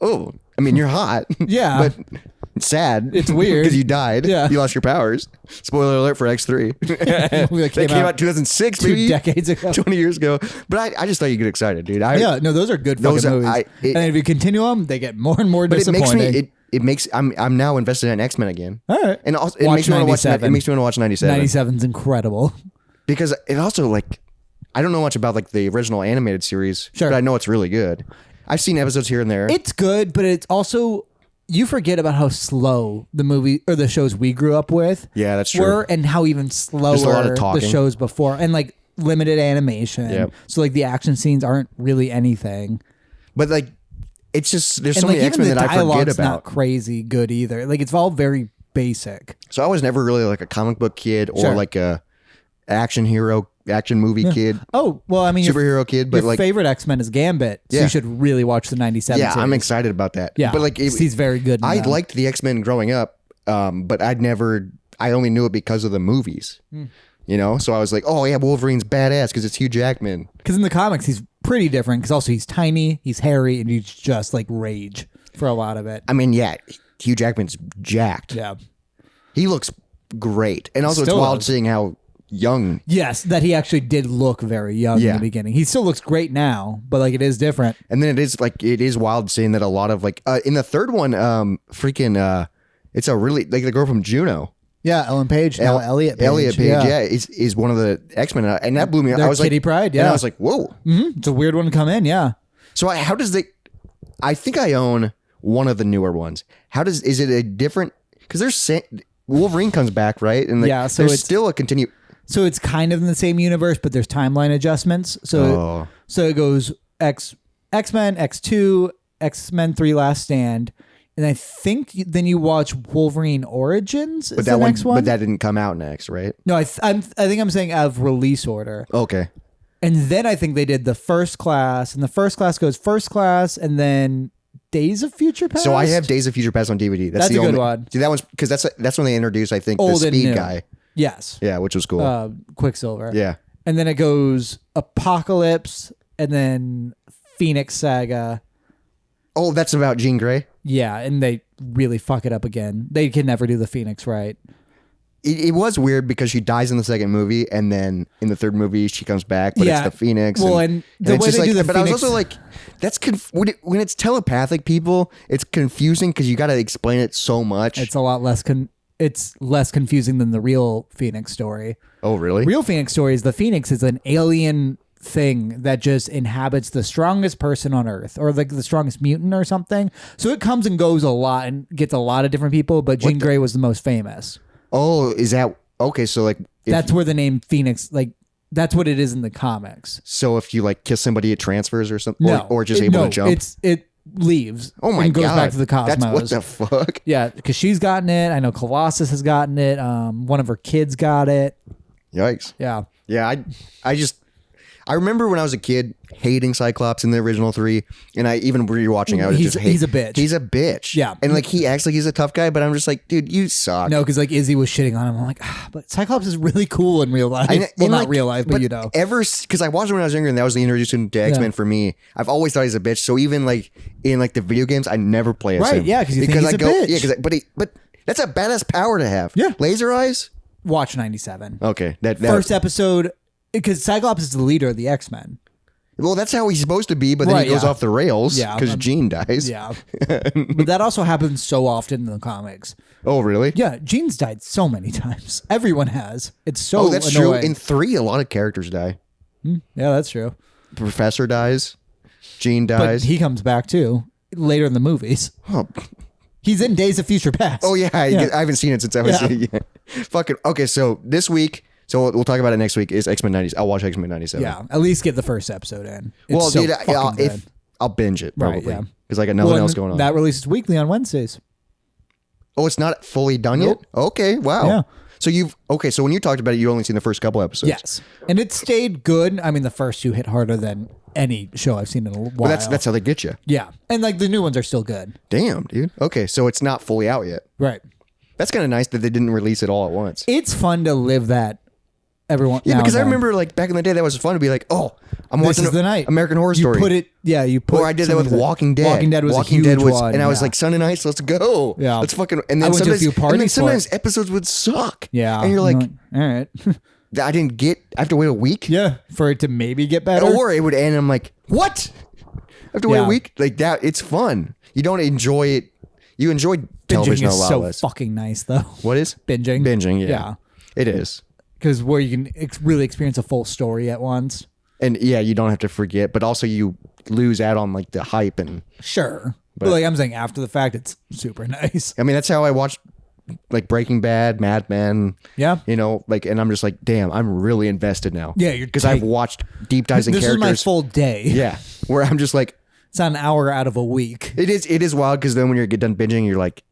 Speaker 1: oh, I mean, you're hot.
Speaker 2: Yeah.
Speaker 1: But it's sad.
Speaker 2: It's weird.
Speaker 1: Because you died.
Speaker 2: Yeah.
Speaker 1: You lost your powers. Spoiler alert for X3. That came out 2006,
Speaker 2: 2
Speaker 1: maybe.
Speaker 2: decades ago.
Speaker 1: 20 years ago. But I just thought you get excited, dude.
Speaker 2: Those are good fucking movies. And then if you continue them, they get more and more disappointing.
Speaker 1: It makes I'm now invested in X-Men again.
Speaker 2: All right.
Speaker 1: And also it makes me want to watch 97.
Speaker 2: 97's incredible.
Speaker 1: Because it also, like, I don't know much about like the original animated series,
Speaker 2: Sure.
Speaker 1: but I know it's really good. I've seen episodes here and there.
Speaker 2: It's good, but it's also, you forget about how slow the movie or the shows we grew up with
Speaker 1: Yeah, that's true.
Speaker 2: were, and how even slower
Speaker 1: Just a lot of
Speaker 2: the
Speaker 1: talking.
Speaker 2: shows before, and like limited animation.
Speaker 1: Yep.
Speaker 2: So like the action scenes aren't really anything.
Speaker 1: But like, it's just there's
Speaker 2: And
Speaker 1: so
Speaker 2: like
Speaker 1: many
Speaker 2: even
Speaker 1: X-Men
Speaker 2: the
Speaker 1: that I forget
Speaker 2: dialogue's
Speaker 1: about.
Speaker 2: not crazy good either. Like it's all very basic.
Speaker 1: So I was never really like a comic book kid or
Speaker 2: Sure.
Speaker 1: like a action movie kid,
Speaker 2: Oh, well, I mean,
Speaker 1: superhero kid. But
Speaker 2: your
Speaker 1: like,
Speaker 2: favorite X-Men is Gambit, so
Speaker 1: Yeah.
Speaker 2: you should really watch the 97
Speaker 1: yeah,
Speaker 2: series.
Speaker 1: I'm excited about that.
Speaker 2: Yeah,
Speaker 1: but like,
Speaker 2: he's very good in
Speaker 1: I
Speaker 2: them.
Speaker 1: liked the X-Men growing up, but I only knew it because of the movies. You know, so I was like, oh yeah, Wolverine's badass because it's Hugh Jackman.
Speaker 2: Because in the comics, he's pretty different. Because also he's tiny, he's hairy, and he's just like rage for a lot of it.
Speaker 1: I mean, yeah, Hugh Jackman's jacked.
Speaker 2: Yeah.
Speaker 1: He looks great, and also
Speaker 2: Still
Speaker 1: it's wild
Speaker 2: does.
Speaker 1: seeing how young.
Speaker 2: Yes, that he actually did look very young in
Speaker 1: Yeah.
Speaker 2: the beginning. He still looks great now, but like it is different.
Speaker 1: And then it is wild seeing that a lot of like in the third one, it's a really like the girl from Juno.
Speaker 2: Yeah, Ellen Page, now Elliot Page.
Speaker 1: Elliot Page, yeah, is one of the X-Men, and that blew me.
Speaker 2: They're
Speaker 1: I was
Speaker 2: Kitty
Speaker 1: like,
Speaker 2: Pryde,
Speaker 1: and
Speaker 2: yeah.
Speaker 1: I was like, whoa.
Speaker 2: It's a weird one to come in, yeah.
Speaker 1: So how does I think I own one of the newer ones. Is it a different? Because Wolverine comes back, right? And like,
Speaker 2: Yeah, so
Speaker 1: there's
Speaker 2: it's-
Speaker 1: still a continue.
Speaker 2: So it's kind of in the same universe, but there's timeline adjustments. So it goes X-Men, X2, X-Men 3 Last Stand, and I think then you watch Wolverine Origins.
Speaker 1: But
Speaker 2: Is the next one?
Speaker 1: But that didn't come out next, right?
Speaker 2: No, I think I'm saying out of release order.
Speaker 1: Okay.
Speaker 2: And then I think they did the First Class, and the First Class goes First Class, and then Days of Future Past.
Speaker 1: So I have Days of Future Past on DVD.
Speaker 2: That's
Speaker 1: the
Speaker 2: a good
Speaker 1: only
Speaker 2: one.
Speaker 1: See, that one's because that's when they introduced, I think,
Speaker 2: Old
Speaker 1: the
Speaker 2: and
Speaker 1: Speed
Speaker 2: new.
Speaker 1: guy.
Speaker 2: Yes.
Speaker 1: Yeah, which was cool.
Speaker 2: Quicksilver.
Speaker 1: Yeah.
Speaker 2: And then it goes Apocalypse, and then Phoenix Saga.
Speaker 1: Oh, that's about Jean Grey.
Speaker 2: Yeah, and they really fuck it up again. They can never do the Phoenix right.
Speaker 1: It was weird because she dies in the second movie, and then in the third movie she comes back, but
Speaker 2: Yeah.
Speaker 1: it's the Phoenix.
Speaker 2: Well, and the
Speaker 1: it's
Speaker 2: way
Speaker 1: just
Speaker 2: they
Speaker 1: like,
Speaker 2: do the
Speaker 1: but I was
Speaker 2: Phoenix-
Speaker 1: also like, that's when it's telepathic people, it's confusing because you got to explain it so much.
Speaker 2: It's a lot less it's less confusing than the real Phoenix story.
Speaker 1: Oh, really?
Speaker 2: Real Phoenix story is the Phoenix is an alien thing that just inhabits the strongest person on Earth, or like the strongest mutant or something. So it comes and goes a lot and gets a lot of different people, but Jean Grey was the most famous.
Speaker 1: Oh, is that okay? So like,
Speaker 2: That's where the name Phoenix, like that's what it is in the comics.
Speaker 1: so if you like kiss somebody, it transfers or something,
Speaker 2: No,
Speaker 1: or just able to jump.
Speaker 2: It leaves.
Speaker 1: Oh my
Speaker 2: and goes
Speaker 1: god!
Speaker 2: back to the cosmos.
Speaker 1: That's what the fuck.
Speaker 2: Yeah, because she's gotten it. I know Colossus has gotten it. One of her kids got it.
Speaker 1: Yikes!
Speaker 2: Yeah.
Speaker 1: Yeah, I remember when I was a kid hating Cyclops in the original 3, and I even rewatching, I was
Speaker 2: He's-
Speaker 1: just hate.
Speaker 2: he's a bitch.
Speaker 1: He's a bitch.
Speaker 2: Yeah.
Speaker 1: and like he acts like he's a tough guy, but I'm just like, dude, you suck.
Speaker 2: No, because like Izzy was shitting on him. I'm like, but Cyclops is really cool in real life.
Speaker 1: And
Speaker 2: Well, not
Speaker 1: like,
Speaker 2: real life, but you know.
Speaker 1: because I watched it when I was younger, and that was the introduction to X-Men for me. I've always thought he's a bitch. So even like in like the video games, I never play as
Speaker 2: Right,
Speaker 1: him.
Speaker 2: yeah, 'cause you think he's
Speaker 1: I
Speaker 2: a bitch.
Speaker 1: Yeah, but that's a badass power to have.
Speaker 2: Yeah.
Speaker 1: Laser eyes.
Speaker 2: Watch 97.
Speaker 1: Okay, that
Speaker 2: First episode, because Cyclops is the leader of the X-Men.
Speaker 1: Well, that's how he's supposed to be, but then he goes off the rails because Gene dies.
Speaker 2: Yeah. But that also happens so often in the comics.
Speaker 1: Oh, really?
Speaker 2: Yeah, Gene's died so many times. Everyone has. It's so
Speaker 1: that's
Speaker 2: annoying.
Speaker 1: true. In 3, a lot of characters die.
Speaker 2: Yeah, that's true.
Speaker 1: Professor dies. Gene dies.
Speaker 2: But he comes back too later in the movies.
Speaker 1: Oh.
Speaker 2: He's in Days of Future Past.
Speaker 1: Oh, yeah. I haven't seen it since I was... Yeah. Fucking... Okay, so this week... So we'll talk about it next week. Is X-Men 90s? I'll watch X-Men 97.
Speaker 2: Yeah, at least get the first episode in. It's
Speaker 1: well,
Speaker 2: so
Speaker 1: dude,
Speaker 2: good.
Speaker 1: I'll binge it probably
Speaker 2: Right, yeah.
Speaker 1: because I got nothing else going on.
Speaker 2: That releases weekly on Wednesdays.
Speaker 1: Oh, it's not fully done
Speaker 2: Nope.
Speaker 1: yet. Okay, wow.
Speaker 2: Yeah.
Speaker 1: So so when you talked about it, you only seen the first couple episodes.
Speaker 2: Yes, and it stayed good. I mean, the first 2 hit harder than any show I've seen in a while.
Speaker 1: Well, that's how they get you.
Speaker 2: Yeah, and like the new ones are still good.
Speaker 1: Damn, dude. Okay, so it's not fully out yet.
Speaker 2: Right.
Speaker 1: That's kind of nice that they didn't release it all at once.
Speaker 2: It's fun to live that. Everyone.
Speaker 1: Yeah, because I
Speaker 2: then.
Speaker 1: remember like back in the day, that was fun to be like, oh, I'm watching
Speaker 2: This is the night.
Speaker 1: American Horror
Speaker 2: You
Speaker 1: Story.
Speaker 2: put it. Yeah, you put.
Speaker 1: Or I did that with Walking Dead.
Speaker 2: Walking Dead was a huge one.
Speaker 1: And I was like, Sunday nights, let's go.
Speaker 2: Yeah.
Speaker 1: Let's fucking. And
Speaker 2: I
Speaker 1: then
Speaker 2: went to a few parties for
Speaker 1: sometimes episodes would suck.
Speaker 2: Yeah.
Speaker 1: And you're like,
Speaker 2: all right.
Speaker 1: I didn't get. I have to wait a week.
Speaker 2: Yeah, for it to maybe get better.
Speaker 1: Or it would end. And I'm like, what? I have to wait a
Speaker 2: Yeah.
Speaker 1: week. Like that. It's fun. You don't enjoy it. You enjoy
Speaker 2: Binging
Speaker 1: television a
Speaker 2: is
Speaker 1: lot
Speaker 2: so
Speaker 1: less.
Speaker 2: fucking nice though.
Speaker 1: What is
Speaker 2: Binging?
Speaker 1: Binging. Yeah.
Speaker 2: Yeah.
Speaker 1: It is.
Speaker 2: Because where you can really experience a full story at once.
Speaker 1: And yeah, you don't have to forget, but also you lose out on like the hype and.
Speaker 2: Sure. But like I'm saying, after the fact, it's super nice.
Speaker 1: I mean, that's how I watched like Breaking Bad, Mad Men.
Speaker 2: Yeah.
Speaker 1: You know, like, and I'm just like, damn, I'm really invested now.
Speaker 2: Yeah, you're
Speaker 1: because I've watched deep dives in
Speaker 2: This
Speaker 1: characters.
Speaker 2: is my full day.
Speaker 1: Yeah, where I'm just like,
Speaker 2: It's not an hour out of a week.
Speaker 1: it is wild because then when you get done binging, you're like,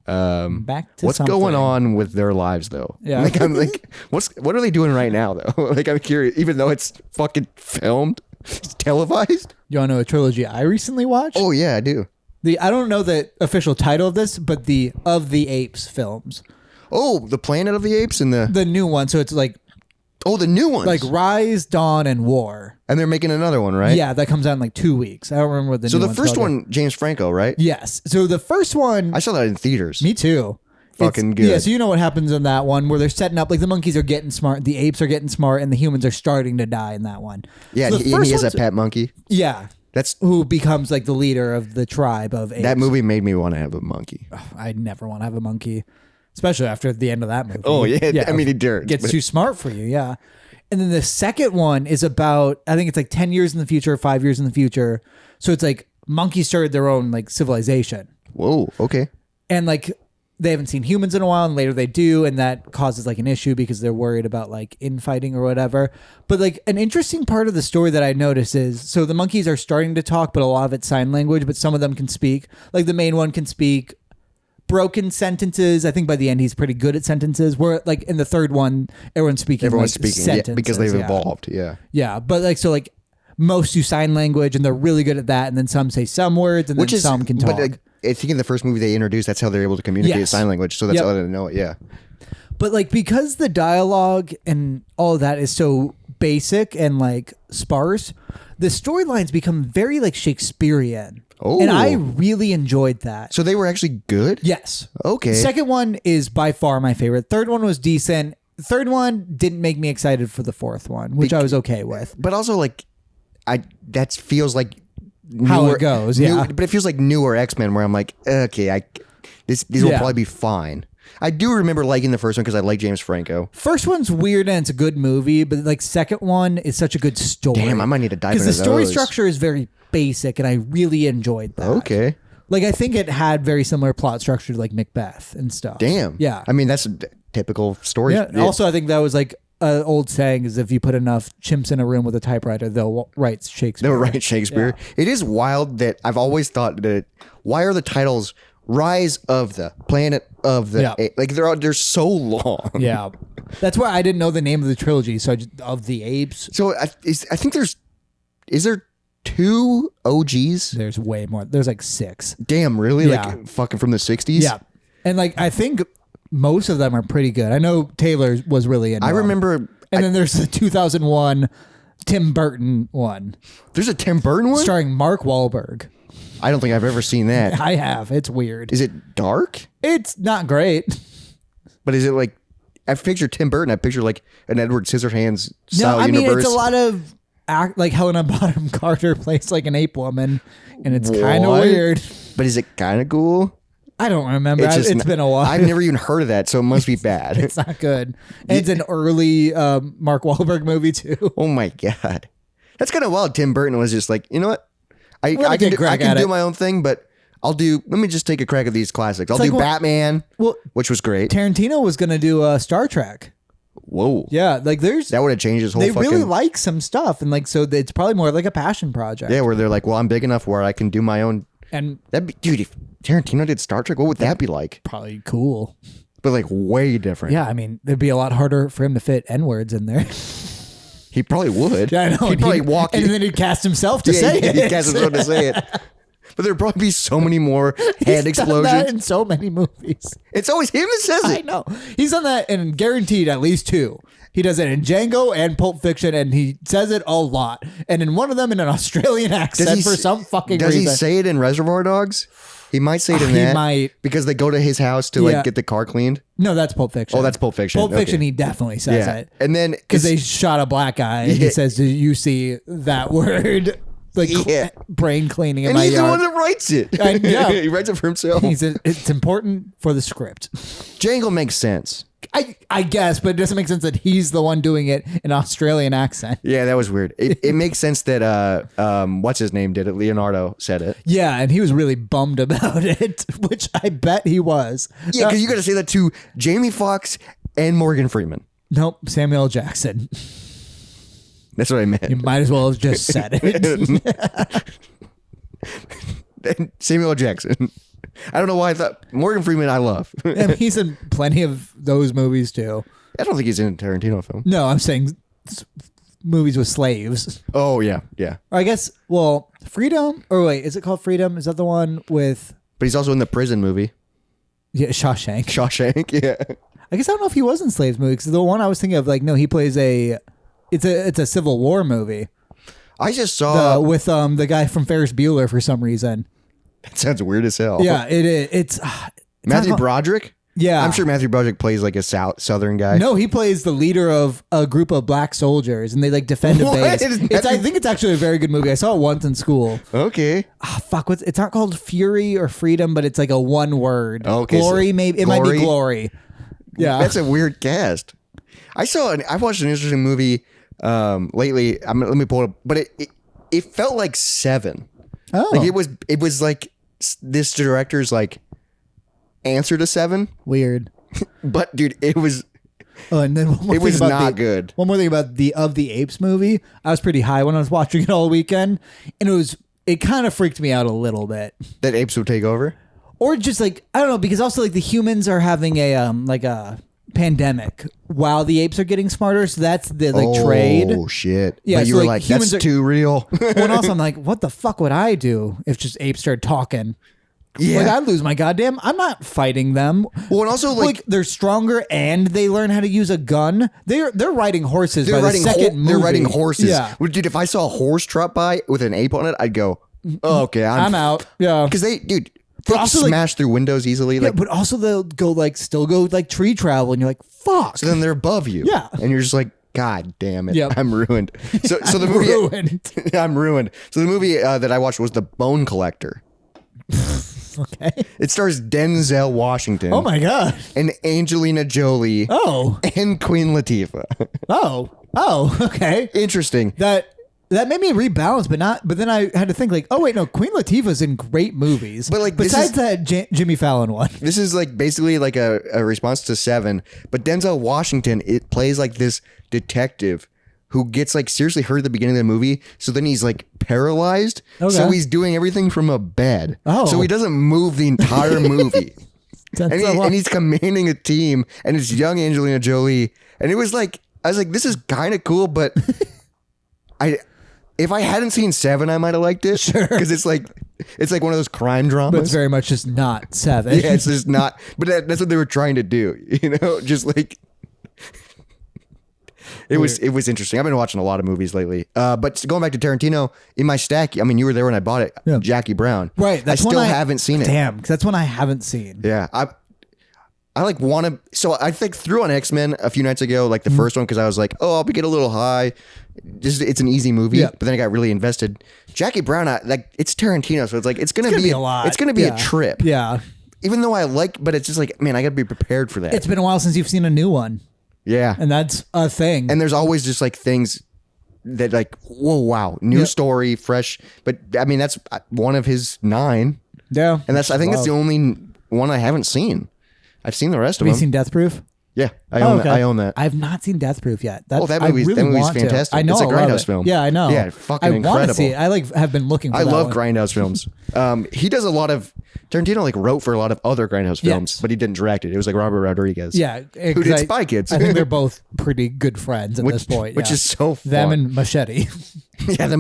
Speaker 2: Back to
Speaker 1: what's
Speaker 2: something.
Speaker 1: going on with their lives though?
Speaker 2: Yeah.
Speaker 1: Like I'm like, what are they doing right now though? Like I'm curious, even though it's fucking filmed, it's televised.
Speaker 2: You want to know a trilogy I recently watched?
Speaker 1: Oh yeah, I do.
Speaker 2: I don't know the official title of this, but the Of the Apes films.
Speaker 1: Oh, the Planet of the Apes and
Speaker 2: The new one. So it's like
Speaker 1: the new ones.
Speaker 2: like Rise, Dawn, and War.
Speaker 1: And they're making another one, right?
Speaker 2: Yeah, that comes out in like 2 weeks. I don't remember what the
Speaker 1: So
Speaker 2: new
Speaker 1: the
Speaker 2: one's
Speaker 1: first
Speaker 2: called.
Speaker 1: one, James Franco, right?
Speaker 2: Yes. So the first one,
Speaker 1: I saw that in theaters.
Speaker 2: me too.
Speaker 1: Fucking
Speaker 2: It's- Yeah,
Speaker 1: good.
Speaker 2: so you know what happens in that one where they're setting up, like the monkeys are getting smart, the apes are getting smart, and the humans are starting to die in that one.
Speaker 1: Yeah,
Speaker 2: So the
Speaker 1: he
Speaker 2: first
Speaker 1: has a
Speaker 2: one's-
Speaker 1: pet monkey.
Speaker 2: Yeah.
Speaker 1: That's
Speaker 2: Who becomes like the leader of the tribe of apes.
Speaker 1: that movie made me want to have a monkey.
Speaker 2: I never want to have a monkey, especially after the end of that movie.
Speaker 1: Oh yeah, I mean it did.
Speaker 2: Gets too smart for you, yeah. And then the second one is about, I think it's like 10 years in the future, 5 years in the future. So it's like monkeys started their own like civilization.
Speaker 1: Whoa, okay.
Speaker 2: And like they haven't seen humans in a while, and later they do, and that causes like an issue because they're worried about like infighting or whatever. But like an interesting part of the story that I notice is, so the monkeys are starting to talk, but a lot of it's sign language, but some of them can speak. Like the main one can speak broken sentences. I think by the end he's pretty good at sentences. Where like in the third one, everyone's speaking sentences,
Speaker 1: because they've
Speaker 2: yeah.
Speaker 1: evolved. Yeah.
Speaker 2: Yeah, but like so like most do sign language, and they're really good at that, and then some say some words, and then some can talk.
Speaker 1: But I think in the first movie they introduced that's how they're able to communicate
Speaker 2: Yes.
Speaker 1: sign language. So that's
Speaker 2: Yep.
Speaker 1: how they know it. Yeah.
Speaker 2: But like because the dialogue and all of that is so basic and like sparse, the storylines become very like Shakespearean.
Speaker 1: Oh.
Speaker 2: And I really enjoyed that.
Speaker 1: So they were actually good.
Speaker 2: Yes.
Speaker 1: Okay.
Speaker 2: Second one is by far my favorite. Third one was decent. Third one didn't make me excited for the fourth one, which I was okay with.
Speaker 1: But also like, that feels like
Speaker 2: How it goes, yeah.
Speaker 1: But it feels like newer X-Men where I'm like, okay, these will
Speaker 2: Yeah.
Speaker 1: probably be fine. I do remember liking the first one because I like James Franco.
Speaker 2: First one's weird and it's a good movie, but like second one is such a good story.
Speaker 1: Damn, I might need to dive into
Speaker 2: because the story
Speaker 1: those.
Speaker 2: structure is very basic, and I really enjoyed that.
Speaker 1: Okay.
Speaker 2: Like I think it had very similar plot structure to like Macbeth and stuff.
Speaker 1: Damn.
Speaker 2: Yeah.
Speaker 1: I mean, that's a typical story.
Speaker 2: Yeah. Also, I think that was like an old saying is if you put enough chimps in a room with a typewriter, they'll write Shakespeare.
Speaker 1: They'll write Shakespeare.
Speaker 2: Yeah.
Speaker 1: It is wild that I've always thought that why are the titles Rise of the Planet of the
Speaker 2: Yeah.
Speaker 1: like they're so long.
Speaker 2: Yeah. That's why I didn't know the name of the trilogy. So of the Apes.
Speaker 1: So I think is there 2 OGs?
Speaker 2: There's way more. There's like 6.
Speaker 1: Damn, really?
Speaker 2: Yeah.
Speaker 1: Like fucking from the 60s?
Speaker 2: Yeah. And like I think most of them are pretty good. I know Taylor was really into
Speaker 1: I
Speaker 2: them.
Speaker 1: remember
Speaker 2: And then there's the 2001 Tim Burton one
Speaker 1: there's a Tim Burton one?
Speaker 2: starring Mark Wahlberg.
Speaker 1: I don't think I've ever seen that.
Speaker 2: I have. It's weird.
Speaker 1: Is it dark?
Speaker 2: It's not great.
Speaker 1: But is it like I picture Tim Burton, I picture like an Edward Scissorhands style
Speaker 2: No, I mean
Speaker 1: universe.
Speaker 2: it's a lot of act like Helena Bonham Carter plays like an ape woman, and it's kind of weird.
Speaker 1: But is it kind of cool?
Speaker 2: I don't remember. It's been a while.
Speaker 1: I've never even heard of that, so it must be bad.
Speaker 2: It's not good. And it's an early Mark Wahlberg movie too.
Speaker 1: Oh my God. That's kind of wild. Tim Burton was just like, you know what? I can do my own thing, but let me just take a crack at these classics. I'll do Batman, which was great.
Speaker 2: Tarantino was going to do Star Trek.
Speaker 1: Whoa.
Speaker 2: Yeah, like that
Speaker 1: would have changed his whole
Speaker 2: They really like some stuff, and like, so it's probably more like a passion project.
Speaker 1: Yeah, where they're like, well, I'm big enough where I can do my own.
Speaker 2: And
Speaker 1: dude, if Tarantino did Star Trek, what would that be like?
Speaker 2: Probably cool.
Speaker 1: But like way different.
Speaker 2: Yeah, I mean, it'd be a lot harder for him to fit N-words in there.
Speaker 1: He probably would.
Speaker 2: Yeah, I know.
Speaker 1: He'd probably walk in.
Speaker 2: And then he'd cast himself to say it.
Speaker 1: He'd cast himself to say it. But there'd probably be so many more head explosions.
Speaker 2: Done that in so many movies.
Speaker 1: It's always him that says it.
Speaker 2: I know. He's done that in guaranteed at least 2. He does it in Django and Pulp Fiction, and he says it a lot. And in one of them in an Australian accent for some fucking reason.
Speaker 1: Does he say it in Reservoir Dogs? He might say it in that. He might. Because they go to his house to like get the car cleaned.
Speaker 2: No, that's Pulp Fiction.
Speaker 1: Oh, that's Pulp Fiction.
Speaker 2: Pulp Fiction, he definitely says it.
Speaker 1: And then...
Speaker 2: Because they shot a black guy, and he says, do you see that word? Like brain cleaning in my yard.
Speaker 1: And he's the one that writes it. He writes it for himself.
Speaker 2: It's important for the script.
Speaker 1: Django makes sense.
Speaker 2: I guess, but it doesn't make sense that he's the one doing it in an Australian accent.
Speaker 1: Yeah, that was weird. It makes sense that what's his name did it. Leonardo said it.
Speaker 2: Yeah, and he was really bummed about it, which I bet he was.
Speaker 1: Yeah, because you got to say that to Jamie Foxx and Morgan Freeman.
Speaker 2: Nope, Samuel L. Jackson.
Speaker 1: That's what I meant.
Speaker 2: You might as well have just said it.
Speaker 1: Samuel L. Jackson. I don't know why I thought Morgan Freeman I love.
Speaker 2: Yeah, he's in plenty of those movies too.
Speaker 1: I don't think he's in a Tarantino film.
Speaker 2: No, I'm saying movies with slaves.
Speaker 1: Oh, yeah. Yeah.
Speaker 2: Or I guess, well, Freedom? Or wait, is it called Freedom? Is that the one with...
Speaker 1: But he's also in the prison movie.
Speaker 2: Yeah, Shawshank.
Speaker 1: Shawshank, yeah.
Speaker 2: I guess I don't know if he was in slaves movie, because the one I was thinking of, like, no, he plays it's a Civil War movie.
Speaker 1: I just saw...
Speaker 2: with the guy from Ferris Bueller for some reason.
Speaker 1: That sounds weird as hell.
Speaker 2: Yeah, it's
Speaker 1: Matthew Broderick?
Speaker 2: Yeah.
Speaker 1: I'm sure Matthew Broderick plays like a southern guy.
Speaker 2: No, he plays the leader of a group of black soldiers, and they like defend a base. I think it's actually a very good movie. I saw it once in school.
Speaker 1: Okay.
Speaker 2: Fuck, it's not called Fury or Freedom, but it's like a one word.
Speaker 1: Okay.
Speaker 2: Glory, maybe. It might be Glory. Yeah.
Speaker 1: That's a weird cast. I watched an interesting movie lately. Let me pull it up. But it felt like Seven.
Speaker 2: Oh.
Speaker 1: Like it was like this director's like answer to Seven.
Speaker 2: Weird.
Speaker 1: But dude, it was...
Speaker 2: Oh, and then
Speaker 1: it was not good.
Speaker 2: One more thing about the Apes movie. I was pretty high when I was watching it all weekend, and it kind of freaked me out a little bit.
Speaker 1: That apes would take over?
Speaker 2: Or just like, I don't know, because also like the humans are having a pandemic while the apes are getting smarter, so that's the trade.
Speaker 1: Oh shit.
Speaker 2: Yeah,
Speaker 1: but you
Speaker 2: so,
Speaker 1: were like that's too real.
Speaker 2: Well, and also I'm like, what the fuck would I do if just apes started talking?
Speaker 1: Yeah.
Speaker 2: Like, I'd lose my goddamn... I'm not fighting them.
Speaker 1: Well, and also, like
Speaker 2: they're stronger and they learn how to use a gun. They're riding horses by the second movie.
Speaker 1: They're riding horses.
Speaker 2: Yeah.
Speaker 1: Dude, if I saw a horse trot by with an ape on it, I'd go, oh, okay,
Speaker 2: I'm out. Yeah.
Speaker 1: Because they also smash through windows easily.
Speaker 2: Yeah, but also they'll still go tree travel, and you're like, fuck.
Speaker 1: So then they're above you.
Speaker 2: Yeah.
Speaker 1: And you're just like, God damn it.
Speaker 2: Yep.
Speaker 1: I'm ruined. So the movie...
Speaker 2: ruined.
Speaker 1: I'm ruined. So the movie that I watched was The Bone Collector.
Speaker 2: Okay.
Speaker 1: It stars Denzel Washington.
Speaker 2: Oh my god.
Speaker 1: And Angelina Jolie.
Speaker 2: Oh.
Speaker 1: And Queen Latifah.
Speaker 2: Oh. Okay.
Speaker 1: Interesting.
Speaker 2: That made me rebalance, but then I had to think like, oh wait, no, Queen Latifah's in great movies.
Speaker 1: But like,
Speaker 2: besides that Jimmy Fallon one.
Speaker 1: This is like basically like a response to Seven, but Denzel Washington, it plays like this detective who gets like seriously hurt at the beginning of the movie. So then he's like paralyzed. Okay. So he's doing everything from a bed.
Speaker 2: Oh.
Speaker 1: So he doesn't move the entire movie. and he's commanding a team, and it's young Angelina Jolie. And it was like, I was like, this is kind of cool, but if I hadn't seen Seven, I might have liked it.
Speaker 2: Sure.
Speaker 1: Because it's like one of those crime dramas.
Speaker 2: But it's very much just not Seven.
Speaker 1: Yeah, it's just not. But that's what they were trying to do. You know, just like... It was interesting. I've been watching a lot of movies lately. But going back to Tarantino, in my stack, I mean, you were there when I bought it. Yeah. Jackie Brown.
Speaker 2: Right.
Speaker 1: I still haven't seen it.
Speaker 2: Damn, because that's one I haven't seen.
Speaker 1: Yeah. I like want to. So I think threw on X-Men a few nights ago, like the first one, because I was like, oh, I'll get a little high. Just it's an easy movie, but then I got really invested. Jackie Brown, like it's Tarantino, so it's like it's gonna be a lot. It's gonna be a trip.
Speaker 2: Yeah.
Speaker 1: Even though I like, but it's just like, man, I got to be prepared for that.
Speaker 2: It's been a while since you've seen a new one.
Speaker 1: Yeah,
Speaker 2: and that's a thing.
Speaker 1: And there's always just like things that like, whoa, wow, new story, fresh. But I mean, that's one of his 9.
Speaker 2: Yeah,
Speaker 1: and that's I think that's the only one I haven't seen. I've seen the rest of them.
Speaker 2: Have you seen Death Proof?
Speaker 1: Yeah, I own that. I own that.
Speaker 2: I have not seen Death Proof yet.
Speaker 1: That movie's fantastic.
Speaker 2: I know,
Speaker 1: it's a Grindhouse film.
Speaker 2: Yeah, I know.
Speaker 1: Yeah, fucking incredible.
Speaker 2: Want to see it. I like have been looking for that.
Speaker 1: I love Grindhouse films. He does a lot of Tarantino like wrote for a lot of other Grindhouse films, but he didn't direct it. It was like Robert Rodriguez.
Speaker 2: Yeah,
Speaker 1: who did Spy Kids.
Speaker 2: I think they're both pretty good friends at this point.
Speaker 1: Which is so fun.
Speaker 2: Them and Machete.
Speaker 1: Yeah,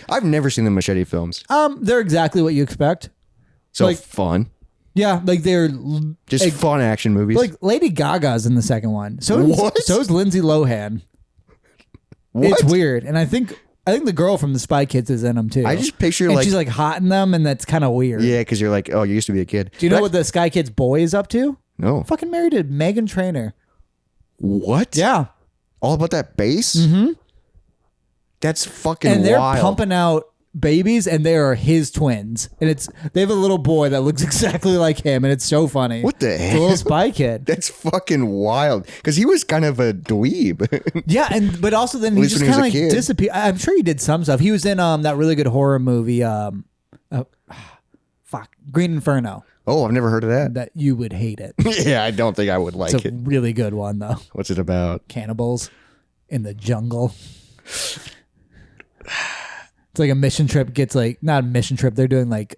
Speaker 1: I've never seen the Machete films.
Speaker 2: They're exactly what you expect.
Speaker 1: So like, fun.
Speaker 2: Yeah, like they're
Speaker 1: just fun action movies.
Speaker 2: Like Lady Gaga's in the second one. So's Lindsay Lohan. What? It's weird, and I think the girl from the Spy Kids is in them too.
Speaker 1: I just picture
Speaker 2: and
Speaker 1: like
Speaker 2: she's like hot in them, and that's kind of weird.
Speaker 1: Yeah, because you're like, oh, you used to be a kid.
Speaker 2: Do you know what the Spy Kids boy is up to?
Speaker 1: No.
Speaker 2: Fucking married to Meghan Trainor.
Speaker 1: What?
Speaker 2: Yeah.
Speaker 1: All about that bass?
Speaker 2: Mm-hmm.
Speaker 1: That's fucking
Speaker 2: wild. And they're
Speaker 1: wild.
Speaker 2: pumping out babies, and they are his twins, and they have a little boy that looks exactly like him, and it's so funny.
Speaker 1: What the hell?
Speaker 2: The little Spy Kid.
Speaker 1: That's fucking wild, because he was kind of a dweeb.
Speaker 2: Yeah, but also then he just kind of like disappeared. I'm sure he did some stuff. He was in that really good horror movie, Green Inferno.
Speaker 1: Oh, I've never heard of that.
Speaker 2: That you would hate it.
Speaker 1: Yeah, I don't think I would like it.
Speaker 2: It's a really good one though.
Speaker 1: What's it about?
Speaker 2: Cannibals in the jungle. It's like a mission trip gets like, not a mission trip. They're doing like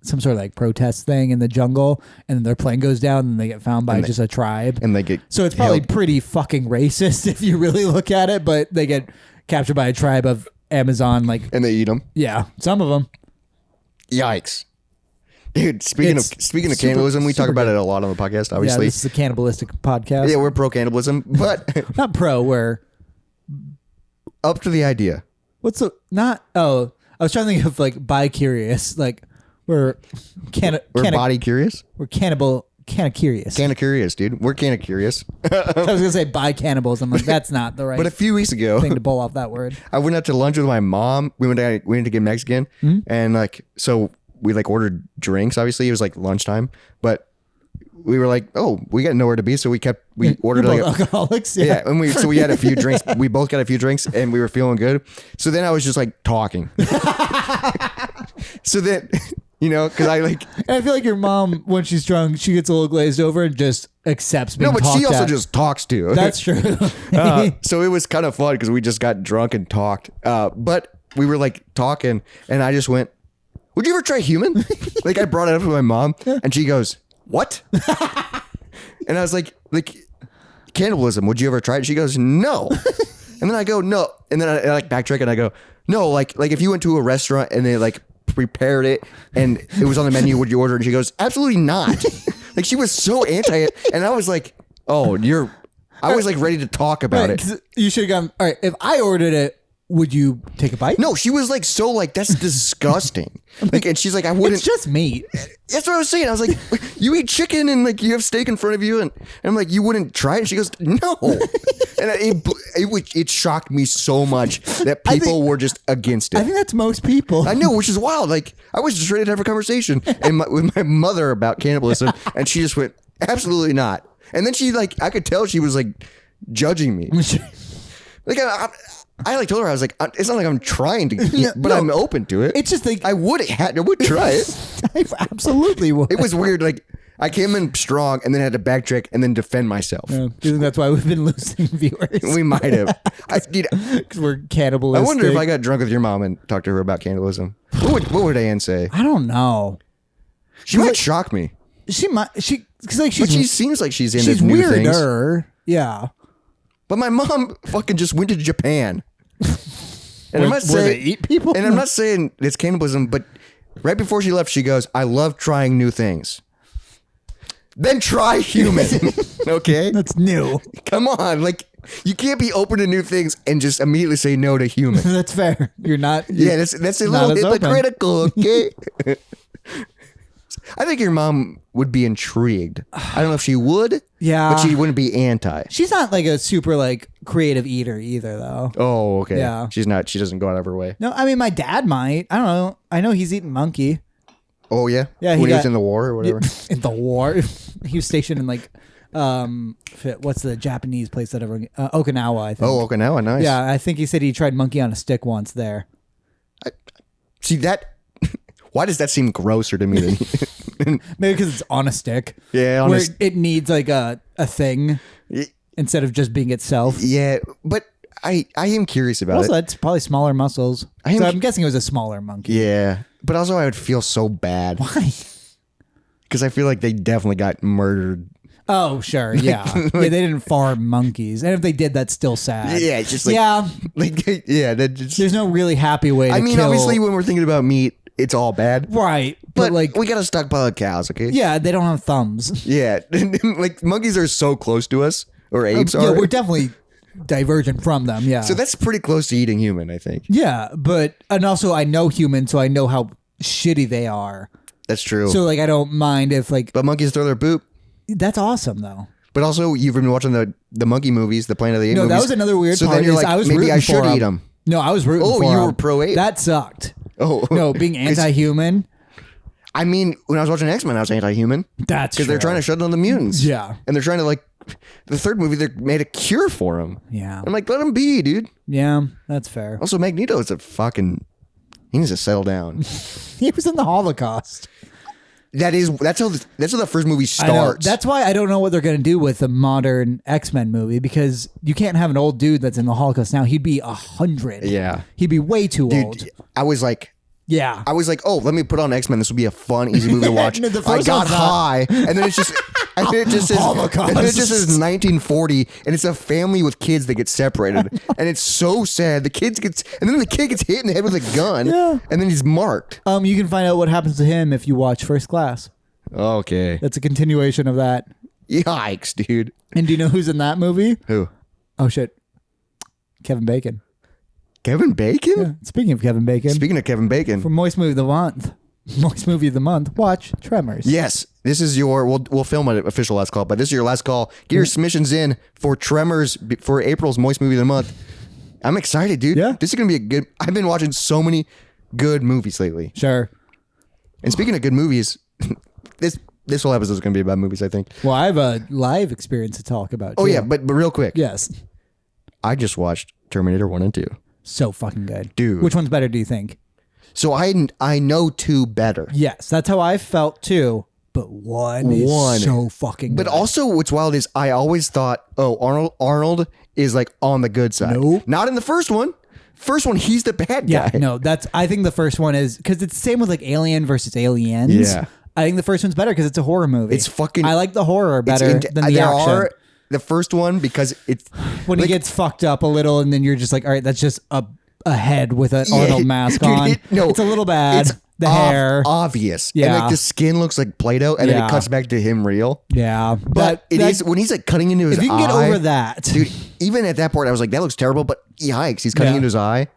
Speaker 2: some sort of like protest thing in the jungle, and then their plane goes down and they get found by just a tribe.
Speaker 1: And they get
Speaker 2: so it's probably pretty fucking racist if you really look at it, but they get captured by a tribe of Amazon, like,
Speaker 1: and they eat them.
Speaker 2: Yeah, some of them.
Speaker 1: Yikes. Dude, speaking of cannibalism, we talk about it a lot on the podcast, obviously.
Speaker 2: Yeah, this is a cannibalistic podcast.
Speaker 1: Yeah, we're pro cannibalism, but
Speaker 2: not pro, we're
Speaker 1: up to the idea.
Speaker 2: What's the I was trying to think of like bi-curious, like we're
Speaker 1: body curious.
Speaker 2: We're curious.
Speaker 1: Canna curious, dude. We're canna curious.
Speaker 2: I was gonna say bi-cannibals. I'm like, that's not the right.
Speaker 1: But a few weeks ago,
Speaker 2: thing to pull off that word.
Speaker 1: I went out to lunch with my mom. We went to get Mexican, and like so we like ordered drinks. Obviously, it was like lunchtime, but we were like, oh, we got nowhere to be, so we ordered like
Speaker 2: alcoholics.
Speaker 1: Yeah, and we had a few drinks. We both got a few drinks, and we were feeling good. So then I was just like talking. So then, because I like.
Speaker 2: And I feel like your mom, when she's drunk, she gets a little glazed over and just accepts being talked at.
Speaker 1: No, but she also just talks too.
Speaker 2: That's true.
Speaker 1: So it was kind of fun because we just got drunk and talked. But we were like talking, and I just went, "Would you ever try human?" Like I brought it up to my mom, and she goes, "What?" And I was like cannibalism. Would you ever try it? She goes, "No." And then I go, "No." And then I like backtrack and I go, "No." Like if you went to a restaurant and they like prepared it and it was on the menu, would you order it? And she goes, "Absolutely not." Like she was so anti it, and I was like, "Oh, I was like ready to talk about it."
Speaker 2: You should have gone. All right, if I ordered it, would you take a bite?
Speaker 1: No, she was like so like that's disgusting. Like, and she's like, I wouldn't.
Speaker 2: It's just meat.
Speaker 1: That's what I was saying. I was like, you eat chicken and like you have steak in front of you, and I'm like, you wouldn't try it. And she goes, no. And it shocked me so much that people were just against it.
Speaker 2: I think that's most people.
Speaker 1: I know, which is wild. Like I was just ready to have a conversation with my mother about cannibalism, and she just went, absolutely not. And then she like, I could tell she was like judging me. Like I like told her, I was like, it's not like I'm trying to eat, but I'm open to it.
Speaker 2: It's just like
Speaker 1: I would try it.
Speaker 2: I absolutely would.
Speaker 1: It was weird. Like I came in strong and then had to backtrack and then defend myself.
Speaker 2: Yeah, do you think that's why we've been losing viewers?
Speaker 1: We might have.
Speaker 2: Because we're cannibalistic.
Speaker 1: I wonder if I got drunk with your mom and talked to her about cannibalism. What would Ann say?
Speaker 2: I don't know.
Speaker 1: She might shock me.
Speaker 2: She might. But
Speaker 1: she seems like she's into new things.
Speaker 2: She's weirder. Yeah.
Speaker 1: But my mom fucking just went to Japan. And
Speaker 2: where they eat people?
Speaker 1: And I'm not saying it's cannibalism, but right before she left, she goes, I love trying new things. Then try human. Okay?
Speaker 2: That's new.
Speaker 1: Come on. Like, you can't be open to new things and just immediately say no to human.
Speaker 2: That's fair. You're not.
Speaker 1: Yeah, that's a little hypocritical, okay? I think your mom would be intrigued. I don't know if she would.
Speaker 2: Yeah.
Speaker 1: But she wouldn't be anti.
Speaker 2: She's not like a super like creative eater either, though.
Speaker 1: Oh, okay.
Speaker 2: Yeah.
Speaker 1: She's not. She doesn't go out of her way.
Speaker 2: No, I mean my dad might. I don't know. I know he's eating monkey.
Speaker 1: Oh yeah.
Speaker 2: Yeah.
Speaker 1: When he was in the war or whatever.
Speaker 2: In the war, he was stationed in like, what's the Japanese place that everyone? Okinawa, I think.
Speaker 1: Oh, Okinawa, nice.
Speaker 2: Yeah, I think he said he tried monkey on a stick once there.
Speaker 1: See that. Why does that seem grosser to me than?
Speaker 2: Maybe because it's on a stick.
Speaker 1: Yeah,
Speaker 2: where it needs like a thing
Speaker 1: Yeah.
Speaker 2: instead of just being itself.
Speaker 1: Yeah, but I am curious about
Speaker 2: Also,
Speaker 1: it.
Speaker 2: it's probably smaller muscles. So I'm guessing it was a smaller monkey.
Speaker 1: Yeah, but also I would feel so bad.
Speaker 2: Why?
Speaker 1: Because I feel like they definitely got murdered.
Speaker 2: Oh, sure. Yeah. Yeah, they didn't farm monkeys. And if they did, that's still sad.
Speaker 1: Yeah, it's just like...
Speaker 2: Yeah.
Speaker 1: Like, yeah, that just...
Speaker 2: There's no really happy way to kill.
Speaker 1: Obviously, when we're thinking about meat, it's all bad.
Speaker 2: Right.
Speaker 1: But
Speaker 2: like,
Speaker 1: we got to stockpile cows, okay?
Speaker 2: yeah, they don't have thumbs.
Speaker 1: Yeah. Like, monkeys are so close to us, or apes are.
Speaker 2: Yeah, we're definitely divergent from them. Yeah.
Speaker 1: So that's pretty close to eating human, I think.
Speaker 2: Yeah, and also I know humans, so I know how shitty they are.
Speaker 1: That's true.
Speaker 2: So like I don't mind if like...
Speaker 1: But monkeys throw their poop.
Speaker 2: That's awesome though.
Speaker 1: But also, you've been watching the monkey movies, the Planet of the Apes movies.
Speaker 2: No, that was another weird
Speaker 1: so
Speaker 2: part.
Speaker 1: Then you're like,
Speaker 2: I was
Speaker 1: maybe I should eat
Speaker 2: them.
Speaker 1: them.
Speaker 2: No, I was rooting for
Speaker 1: you
Speaker 2: them.
Speaker 1: were pro-ape?
Speaker 2: That sucked.
Speaker 1: Oh.
Speaker 2: No, being anti-human.
Speaker 1: I mean, when I was watching X-Men, I was anti-human.
Speaker 2: That's
Speaker 1: because they're trying to shut down the mutants.
Speaker 2: Yeah.
Speaker 1: And they're trying to like, the third movie, they made a cure for them.
Speaker 2: Yeah.
Speaker 1: I'm like, let him be, dude.
Speaker 2: Yeah, that's fair.
Speaker 1: Also, Magneto is he needs to settle down.
Speaker 2: He was in the Holocaust.
Speaker 1: That's how the first movie starts.
Speaker 2: That's why I don't know what they're going to do with the modern X-Men movie, because you can't have an old dude that's in the Holocaust now. He'd be 100.
Speaker 1: Yeah.
Speaker 2: He'd be way too old.
Speaker 1: Dude, I was like, oh, let me put on X-Men. This will be a fun, easy movie to watch.
Speaker 2: No, the
Speaker 1: I
Speaker 2: first
Speaker 1: got
Speaker 2: one's not.
Speaker 1: high, and then it just says
Speaker 2: Holocaust.
Speaker 1: and then it just says 1940, and it's a family with kids that get separated, and it's so sad. And then the kid gets hit in the head with a gun, and then he's marked.
Speaker 2: You can find out what happens to him if you watch First Class.
Speaker 1: Okay,
Speaker 2: That's a continuation of that.
Speaker 1: yikes, dude.
Speaker 2: And do you know who's in that movie?
Speaker 1: Who?
Speaker 2: Oh shit, Kevin Bacon.
Speaker 1: Kevin Bacon?
Speaker 2: Yeah. Speaking of Kevin Bacon,
Speaker 1: Speaking of Kevin Bacon,
Speaker 2: for Moist Movie of the Month, watch Tremors.
Speaker 1: yes, this is your. We'll film an official last call, but this is your last call. Get your submissions in for Tremors for April's Moist Movie of the Month. I'm excited, dude.
Speaker 2: Yeah,
Speaker 1: this is gonna be a good. I've been watching so many good movies lately.
Speaker 2: Sure.
Speaker 1: And speaking of good movies, this whole episode is gonna be about movies, I think.
Speaker 2: Well, I have a live experience to talk about.
Speaker 1: Oh
Speaker 2: too.
Speaker 1: yeah, but real quick.
Speaker 2: Yes.
Speaker 1: I just watched Terminator 1 and 2.
Speaker 2: So fucking good.
Speaker 1: Dude.
Speaker 2: Which one's better, do you think?
Speaker 1: So I know 2 better.
Speaker 2: Yes, that's how I felt too. But one is so fucking good.
Speaker 1: But also what's wild is I always thought, Arnold is like on the good side.
Speaker 2: Nope.
Speaker 1: Not in the first one. First one, he's the bad guy.
Speaker 2: Yeah, no, I think the first one is, because it's the same with like Alien versus Aliens.
Speaker 1: Yeah.
Speaker 2: I think the first one's better because it's a horror movie.
Speaker 1: It's fucking...
Speaker 2: I like the horror better than the action.
Speaker 1: The first one, because it's...
Speaker 2: When he gets fucked up a little and then you're just like, all right, that's just a head with an Arnold mask on. It's a little bad.
Speaker 1: It's
Speaker 2: the hair.
Speaker 1: Obvious.
Speaker 2: Yeah.
Speaker 1: And like the skin looks like Play-Doh, and then it cuts back to him real.
Speaker 2: Yeah.
Speaker 1: But it is when he's like cutting into his eye.
Speaker 2: If you can get over that.
Speaker 1: Dude, even at that point, I was like, that looks terrible, but yikes, he's cutting into his eye.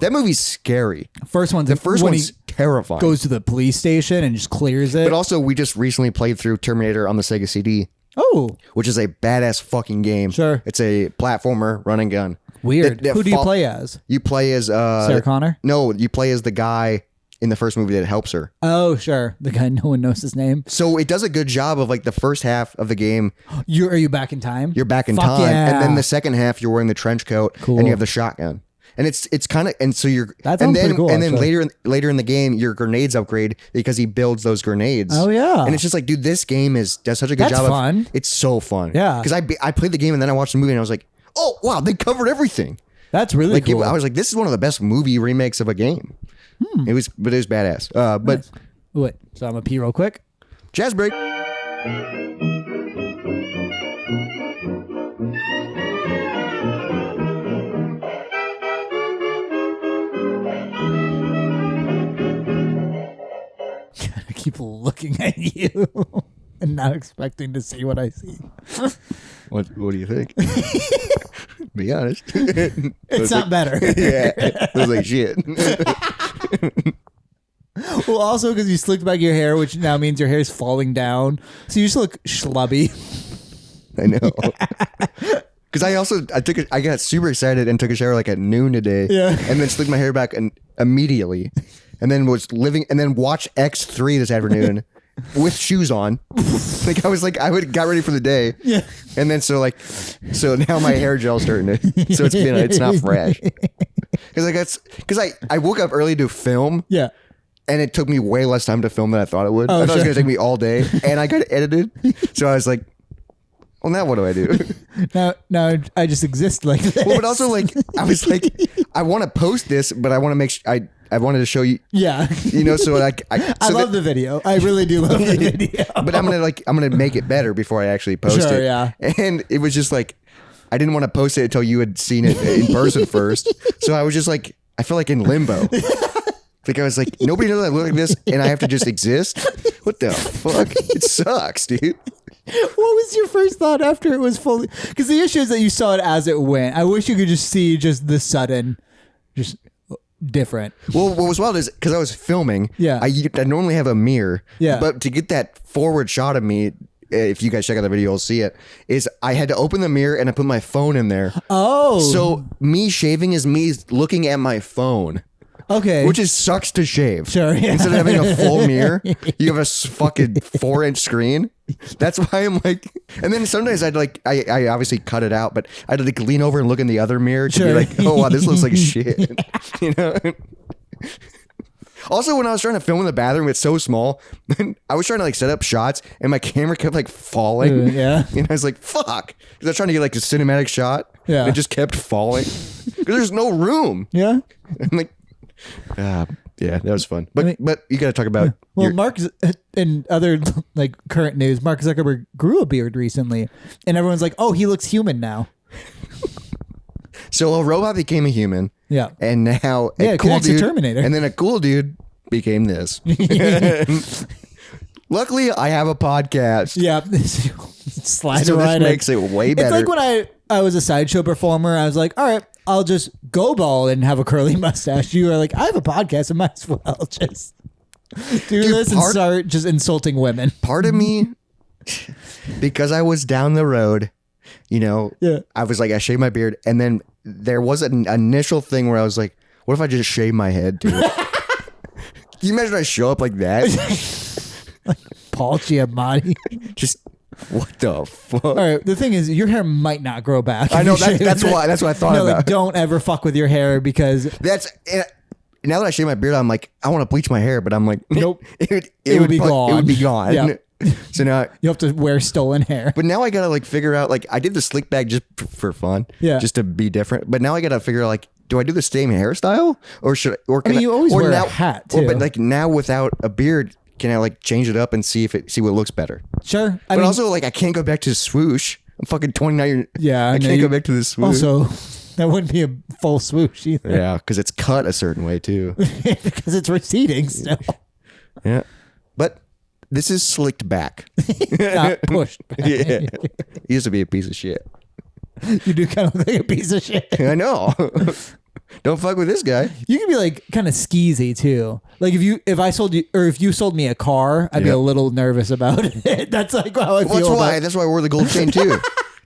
Speaker 1: That movie's scary.
Speaker 2: The first one's
Speaker 1: terrifying.
Speaker 2: Goes to the police station and just clears it.
Speaker 1: But also, we just recently played through Terminator on the Sega CD.
Speaker 2: Oh.
Speaker 1: Which is a badass fucking game.
Speaker 2: Sure.
Speaker 1: It's a platformer, run and gun.
Speaker 2: Weird. Who do you play as?
Speaker 1: You play as...
Speaker 2: Sarah Connor?
Speaker 1: No, you play as the guy in the first movie that helps her.
Speaker 2: Oh, sure. The guy no one knows his name.
Speaker 1: So it does a good job of like the first half of the game.
Speaker 2: Are you back in time?
Speaker 1: You're back in time.
Speaker 2: Yeah.
Speaker 1: And then the second half, you're wearing the trench coat and you have the shotgun. And it's kind of, and so you're,
Speaker 2: that sounds pretty cool,
Speaker 1: and then
Speaker 2: actually.
Speaker 1: later in the game, your grenades upgrade because he builds those grenades.
Speaker 2: Oh yeah.
Speaker 1: And it's just like, dude, this game does such a good job.
Speaker 2: Fun.
Speaker 1: It's so fun.
Speaker 2: Yeah.
Speaker 1: Because I played the game and then I watched the movie and I was like, oh wow, they covered everything.
Speaker 2: That's really cool.
Speaker 1: I was like, this is one of the best movie remakes of a game. It was badass. But
Speaker 2: nice. Wait, so I'm gonna pee real quick.
Speaker 1: Jazz break.
Speaker 2: I keep looking at you and not expecting to see what I see.
Speaker 1: What do you think? Be honest.
Speaker 2: It's not better.
Speaker 1: Yeah. It was like shit.
Speaker 2: Well, also because you slicked back your hair, which now means your hair is falling down, so you just look schlubby.
Speaker 1: I know. Because I got super excited and took a shower like at noon today.
Speaker 2: Yeah.
Speaker 1: And then slicked my hair back and immediately, and then watched X3 this afternoon with shoes on. Like I got ready for the day.
Speaker 2: Yeah.
Speaker 1: And then so now my hair gel's starting to. So it's not fresh. Because I woke up early to film.
Speaker 2: Yeah.
Speaker 1: And it took me way less time to film than I thought it would. I thought it was going to take me all day, and I got it edited. So I was like, well, now what do I do?
Speaker 2: Now I just exist like this.
Speaker 1: Well, but also like I was like, I want to post this, but I want to make sure I wanted to show you.
Speaker 2: Yeah.
Speaker 1: So like
Speaker 2: I love the video. I really do love the video.
Speaker 1: But I'm gonna make it better before I actually post it.
Speaker 2: Yeah.
Speaker 1: And it was just like I didn't want to post it until you had seen it in person first. So I was just like, I feel like in limbo. Like I was like, nobody knows I look like this, and I have to just exist. What the fuck? It sucks, dude.
Speaker 2: What was your first thought after it was fully? Because the issue is that you saw it as it went. I wish you could just see just the sudden, just different.
Speaker 1: Well, what was wild is because I was filming.
Speaker 2: Yeah.
Speaker 1: I normally have a mirror.
Speaker 2: Yeah.
Speaker 1: But to get that forward shot of me, if you guys check out the video, you'll see it. Is I had to open the mirror and I put my phone in there.
Speaker 2: Oh.
Speaker 1: So me shaving is me looking at my phone.
Speaker 2: Okay.
Speaker 1: Which sucks to shave.
Speaker 2: Sure. Yeah.
Speaker 1: Instead of having a full mirror, you have a fucking 4-inch screen. That's why I'm like, and then sometimes I obviously cut it out, but I'd like lean over and look in the other mirror to be like, oh wow, this looks like shit. Also, when I was trying to film in the bathroom, it's so small. I was trying to like set up shots, and my camera kept like falling.
Speaker 2: Yeah.
Speaker 1: And I was like, fuck. Because I was trying to get like a cinematic shot.
Speaker 2: Yeah.
Speaker 1: And it just kept falling. Because there's no room.
Speaker 2: Yeah.
Speaker 1: I'm like, yeah, that was fun. But you got to talk about.
Speaker 2: Well, Mark, in other like current news, Mark Zuckerberg grew a beard recently, and everyone's like, "Oh, he looks human now."
Speaker 1: So a robot became a human.
Speaker 2: Yeah.
Speaker 1: And now
Speaker 2: a cool dude, Terminator.
Speaker 1: And then a cool dude became this. Luckily, I have a podcast.
Speaker 2: Yeah. Slide
Speaker 1: so
Speaker 2: right
Speaker 1: this makes it way better.
Speaker 2: It's like when I was a sideshow performer, I was like, all right, I'll just go bald and have a curly mustache. You are like, I have a podcast, I might as well just do this and start just insulting women.
Speaker 1: Part of me, because I was down the road, I was like, I shaved my beard, and then there was an initial thing where I was like, what if I just shave my head too? Can you imagine I show up like that?
Speaker 2: Like Paul Giamatti.
Speaker 1: Just what the fuck?
Speaker 2: All right, the thing is, your hair might not grow back.
Speaker 1: I know that's what I thought about.
Speaker 2: Like, don't ever fuck with your hair because
Speaker 1: now that I shave my beard, I'm like, I want to bleach my hair, but I'm like,
Speaker 2: nope, it would be gone.
Speaker 1: It would be gone.
Speaker 2: Yeah.
Speaker 1: So now
Speaker 2: you have to wear stolen hair.
Speaker 1: But now I gotta like figure out, like, I did the slick back just for fun, just to be different. But now I gotta figure out, like, do I do the same hairstyle or should
Speaker 2: you always wear a hat too.
Speaker 1: But like now without a beard, can I like change it up and see what looks better?
Speaker 2: Sure.
Speaker 1: But also like I can't go back to swoosh. I'm fucking 29.
Speaker 2: Yeah,
Speaker 1: I can't go back to the swoosh.
Speaker 2: Also, that wouldn't be a full swoosh either.
Speaker 1: Yeah, because it's cut a certain way too.
Speaker 2: Because it's receding still.
Speaker 1: Yeah, but this is slicked back.
Speaker 2: Not pushed back.
Speaker 1: Yeah, he used to be a piece of shit.
Speaker 2: You do kind of look like a piece of shit.
Speaker 1: I know. Don't fuck with this guy.
Speaker 2: You can be like kind of skeezy too. Like if you sold me a car, I'd be a little nervous about it. That's like how I feel.
Speaker 1: That's why I wore the gold chain too.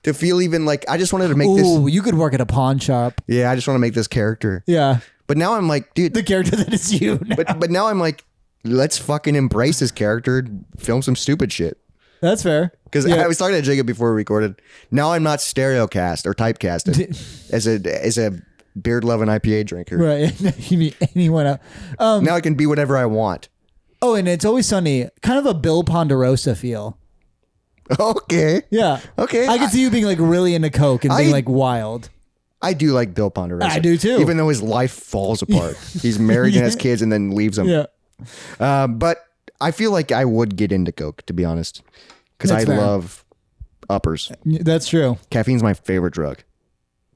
Speaker 1: To feel even like I just wanted to make this.
Speaker 2: Ooh, you could work at a pawn shop.
Speaker 1: Yeah, I just want to make this character.
Speaker 2: Yeah.
Speaker 1: But now I'm like, dude,
Speaker 2: the character that is you. Now.
Speaker 1: But now I'm like, let's fucking embrace this character, film some stupid shit.
Speaker 2: That's fair.
Speaker 1: Because I was talking to Jacob before we recorded. Now I'm not stereocast or typecasted as a beard loving IPA drinker.
Speaker 2: Right. Anyone else.
Speaker 1: Now I can be whatever I want.
Speaker 2: Oh, and It's Always Sunny, kind of a Bill Ponderosa feel.
Speaker 1: Okay.
Speaker 2: Yeah.
Speaker 1: Okay.
Speaker 2: I can see you being like really into coke and being like wild.
Speaker 1: I do like Bill Ponderosa.
Speaker 2: I do too.
Speaker 1: Even though his life falls apart. He's married and has kids and then leaves them.
Speaker 2: Yeah.
Speaker 1: But I feel like I would get into coke, to be honest. Because I love uppers.
Speaker 2: That's true.
Speaker 1: Caffeine's my favorite drug.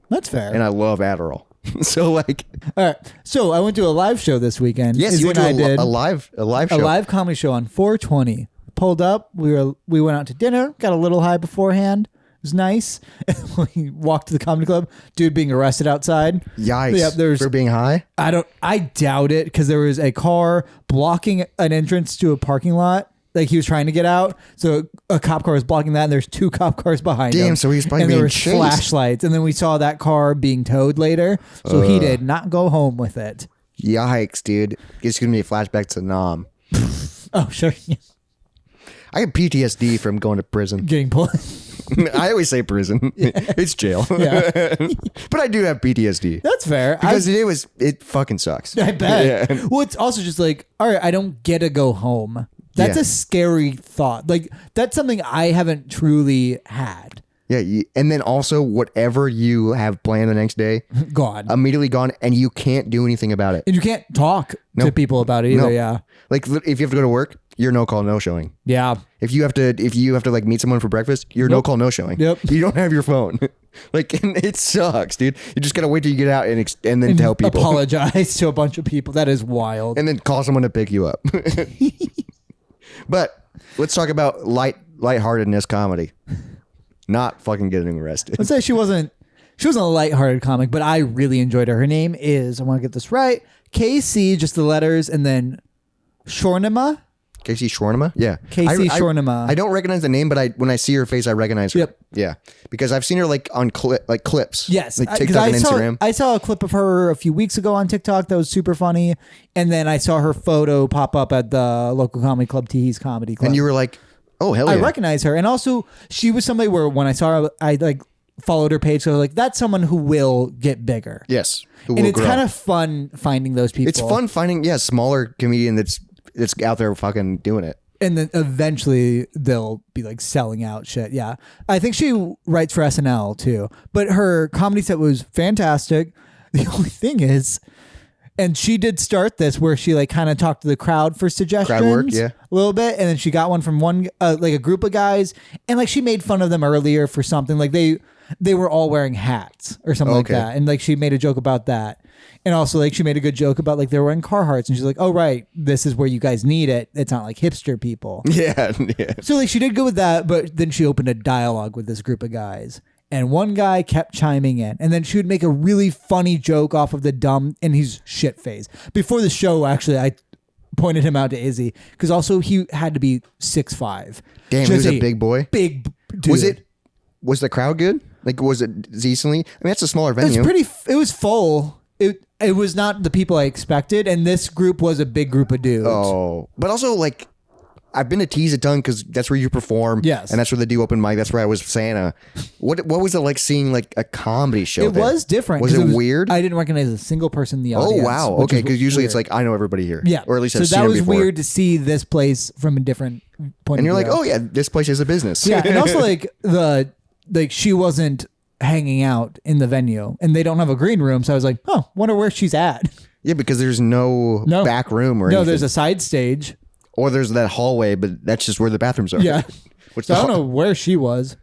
Speaker 2: That's fair.
Speaker 1: And I love Adderall. So like,
Speaker 2: all right. So I went to a live show this weekend.
Speaker 1: Yes, you went to a live show.
Speaker 2: A live comedy show on 420. Pulled up. We went out to dinner. Got a little high beforehand. was nice. And when we walked to the comedy club, dude being arrested outside.
Speaker 1: Yikes.
Speaker 2: Yeah,
Speaker 1: for being high?
Speaker 2: I doubt it, because there was a car blocking an entrance to a parking lot. Like, he was trying to get out, so a cop car was blocking that, and there's 2 cop cars behind him.
Speaker 1: Damn, so he's probably
Speaker 2: and
Speaker 1: being
Speaker 2: there were
Speaker 1: chased.
Speaker 2: flashlights, and then we saw that car being towed later, so he did not go home with it.
Speaker 1: Yikes, dude. It's going to be a flashback to Nam.
Speaker 2: Oh, sure.
Speaker 1: I have PTSD from going to prison.
Speaker 2: Getting pulled.
Speaker 1: I always say prison. Yeah. It's jail.
Speaker 2: Yeah.
Speaker 1: But I do have PTSD.
Speaker 2: That's fair.
Speaker 1: Because it fucking sucks.
Speaker 2: I bet.
Speaker 1: Yeah.
Speaker 2: Well, it's also just like, all right, I don't get to go home. That's a scary thought. Like, that's something I haven't truly had.
Speaker 1: Yeah, and then also whatever you have planned the next day,
Speaker 2: gone,
Speaker 1: immediately gone, and you can't do anything about it.
Speaker 2: And you can't talk to people about it either. Yeah,
Speaker 1: like if you have to go to work, you're no call, no showing.
Speaker 2: Yeah.
Speaker 1: If you have to like meet someone for breakfast, you're no call, no showing.
Speaker 2: Yep.
Speaker 1: You don't have your phone. Like, and it sucks, dude. You just gotta wait till you get out and then tell people.
Speaker 2: Apologize to a bunch of people. That is wild.
Speaker 1: And then call someone to pick you up. But let's talk about lightheartedness comedy. Not fucking getting arrested.
Speaker 2: Let's say she wasn't a lighthearted comic, but I really enjoyed her. Her name is, I want to get this right, KC, just the letters, and then Shornima.
Speaker 1: KC Shornima? Yeah.
Speaker 2: KC Shornima.
Speaker 1: I don't recognize the name, but when I see her face, I recognize her.
Speaker 2: Yep.
Speaker 1: Yeah. Because I've seen her like on clips.
Speaker 2: Yes.
Speaker 1: Like TikTok and Instagram.
Speaker 2: I saw a clip of her a few weeks ago on TikTok that was super funny. And then I saw her photo pop up at the local comedy club, Teehee's Comedy Club.
Speaker 1: And you were like, oh, hell yeah.
Speaker 2: I recognize her. And also, she was somebody where when I saw her, I like followed her page. So I was like, that's someone who will get bigger.
Speaker 1: Yes.
Speaker 2: And it's kind of fun finding those people.
Speaker 1: It's fun finding, smaller comedian that's out there fucking doing it.
Speaker 2: And then eventually they'll be like selling out shit. Yeah. I think she writes for SNL too. But her comedy set was fantastic. The only thing is, and she did start this where she like kind of talked to the crowd for suggestions.
Speaker 1: Crowd work, yeah.
Speaker 2: A little bit. And then she got one from like a group of guys. And like she made fun of them earlier for something. Like they were all wearing hats or something like that. And like she made a joke about that. And also, like, she made a good joke about, like, they were wearing Carhartts. And she's like, oh, right, this is where you guys need it. It's not like hipster people.
Speaker 1: Yeah.
Speaker 2: So, like, she did good with that. But then she opened a dialogue with this group of guys. And one guy kept chiming in. And then she would make a really funny joke off of the dumb, and he's shit faced. Before the show, actually, I pointed him out to Izzy. Because also, he had to be 6'5".
Speaker 1: Damn, he was a big boy?
Speaker 2: Big dude.
Speaker 1: Was the crowd good? Like, was it decently? I mean, that's a smaller venue.
Speaker 2: It was full. It was not the people I expected, and this group was a big group of dudes.
Speaker 1: Oh, but also like I've been to Tease a ton because that's where you perform.
Speaker 2: Yes,
Speaker 1: and that's where they do open mic. That's where I was Santa. What was it like seeing like a comedy show?
Speaker 2: It was different.
Speaker 1: Was it weird?
Speaker 2: I didn't recognize a single person in the audience.
Speaker 1: Oh wow, okay, because usually it's like I know everybody here.
Speaker 2: Yeah,
Speaker 1: or at least
Speaker 2: so
Speaker 1: I've seen
Speaker 2: that was
Speaker 1: before.
Speaker 2: weird to see this place from a different point.
Speaker 1: And
Speaker 2: of
Speaker 1: you're
Speaker 2: view.
Speaker 1: like, oh yeah, this place is a business.
Speaker 2: Yeah, and also like she wasn't hanging out in the venue, and they don't have a green room, so I was like, oh, wonder where she's at.
Speaker 1: Yeah, because there's no back room or anything.
Speaker 2: No, there's a side stage.
Speaker 1: Or there's that hallway, but that's just where the bathrooms are.
Speaker 2: Yeah. So I don't know where she was.